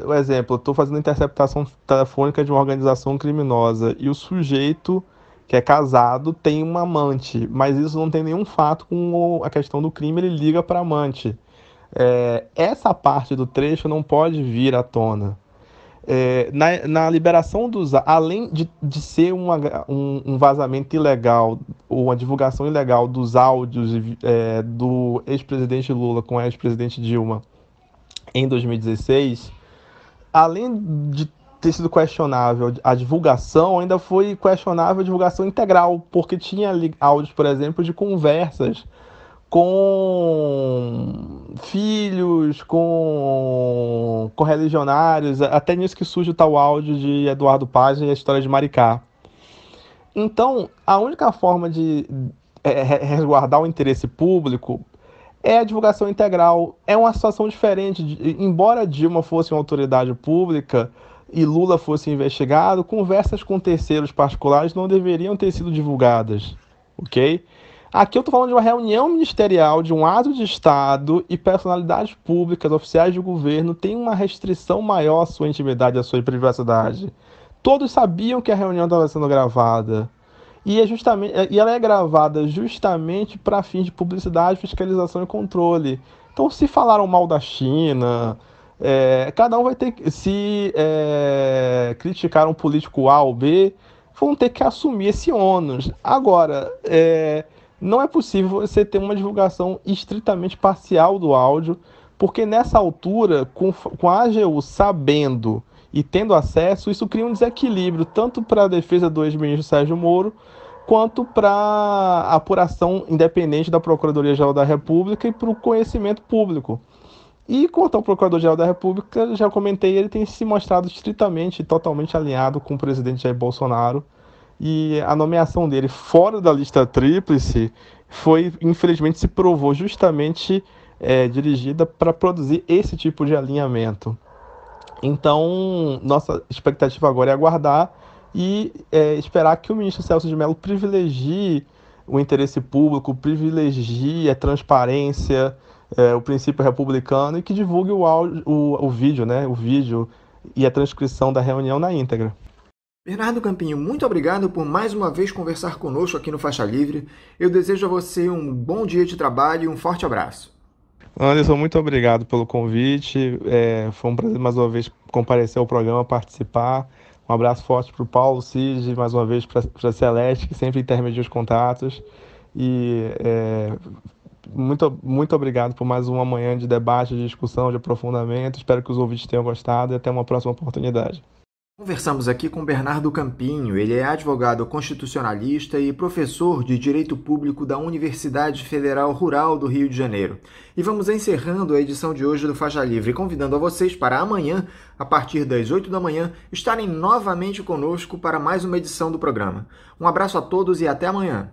o exemplo, eu estou fazendo interceptação telefônica de uma organização criminosa e o sujeito que é casado tem uma amante, mas isso não tem nenhum fato com a questão do crime, ele liga para a amante. Essa parte do trecho não pode vir à tona. Na liberação dos... Além de ser um vazamento ilegal, ou uma divulgação ilegal dos áudios do ex-presidente Lula com a ex-presidente Dilma em 2016, além de ter sido questionável a divulgação, ainda foi questionável a divulgação integral, porque tinha ali áudios, por exemplo, de conversas com filhos, com correligionários, até nisso que surge o tal áudio de Eduardo Paz e a história de Maricá. Então, a única forma de resguardar o interesse público é a divulgação integral. É uma situação diferente. Embora Dilma fosse uma autoridade pública e Lula fosse investigado, conversas com terceiros particulares não deveriam ter sido divulgadas, ok? Aqui eu estou falando de uma reunião ministerial, de um ato de Estado, e personalidades públicas, oficiais de governo, têm uma restrição maior à sua intimidade, à sua privacidade. Todos sabiam que a reunião estava sendo gravada. E ela é gravada justamente para fins de publicidade, fiscalização e controle. Então, se falaram mal da China, cada um vai ter que... Se criticar um político A ou B, vão ter que assumir esse ônus. Agora, não é possível você ter uma divulgação estritamente parcial do áudio, porque nessa altura, com a AGU sabendo e tendo acesso, isso cria um desequilíbrio, tanto para a defesa do ex-ministro Sérgio Moro, quanto para a apuração independente da Procuradoria-Geral da República e para o conhecimento público. E quanto ao Procurador-Geral da República, já comentei, ele tem se mostrado estritamente e totalmente alinhado com o presidente Jair Bolsonaro, e a nomeação dele fora da lista tríplice infelizmente, se provou justamente dirigida para produzir esse tipo de alinhamento. Então, nossa expectativa agora é aguardar e esperar que o ministro Celso de Mello privilegie o interesse público, privilegie a transparência, o princípio republicano, e que divulgue o vídeo, né? O vídeo e a transcrição da reunião na íntegra. Bernardo Campinho, muito obrigado por mais uma vez conversar conosco aqui no Faixa Livre. Eu desejo a você um bom dia de trabalho e um forte abraço. Anderson, muito obrigado pelo convite. Foi um prazer mais uma vez comparecer ao programa, participar. Um abraço forte para o Paulo, Cid, mais uma vez para a Celeste, que sempre intermedia os contatos. E muito obrigado por mais uma manhã de debate, de discussão, de aprofundamento. Espero que os ouvintes tenham gostado e até uma próxima oportunidade. Conversamos aqui com Bernardo Campinho. Ele é advogado constitucionalista e professor de Direito Público da Universidade Federal Rural do Rio de Janeiro. E vamos encerrando a edição de hoje do Faixa Livre, convidando a vocês para amanhã, a partir das 8 da manhã, estarem novamente conosco para mais uma edição do programa. Um abraço a todos e até amanhã.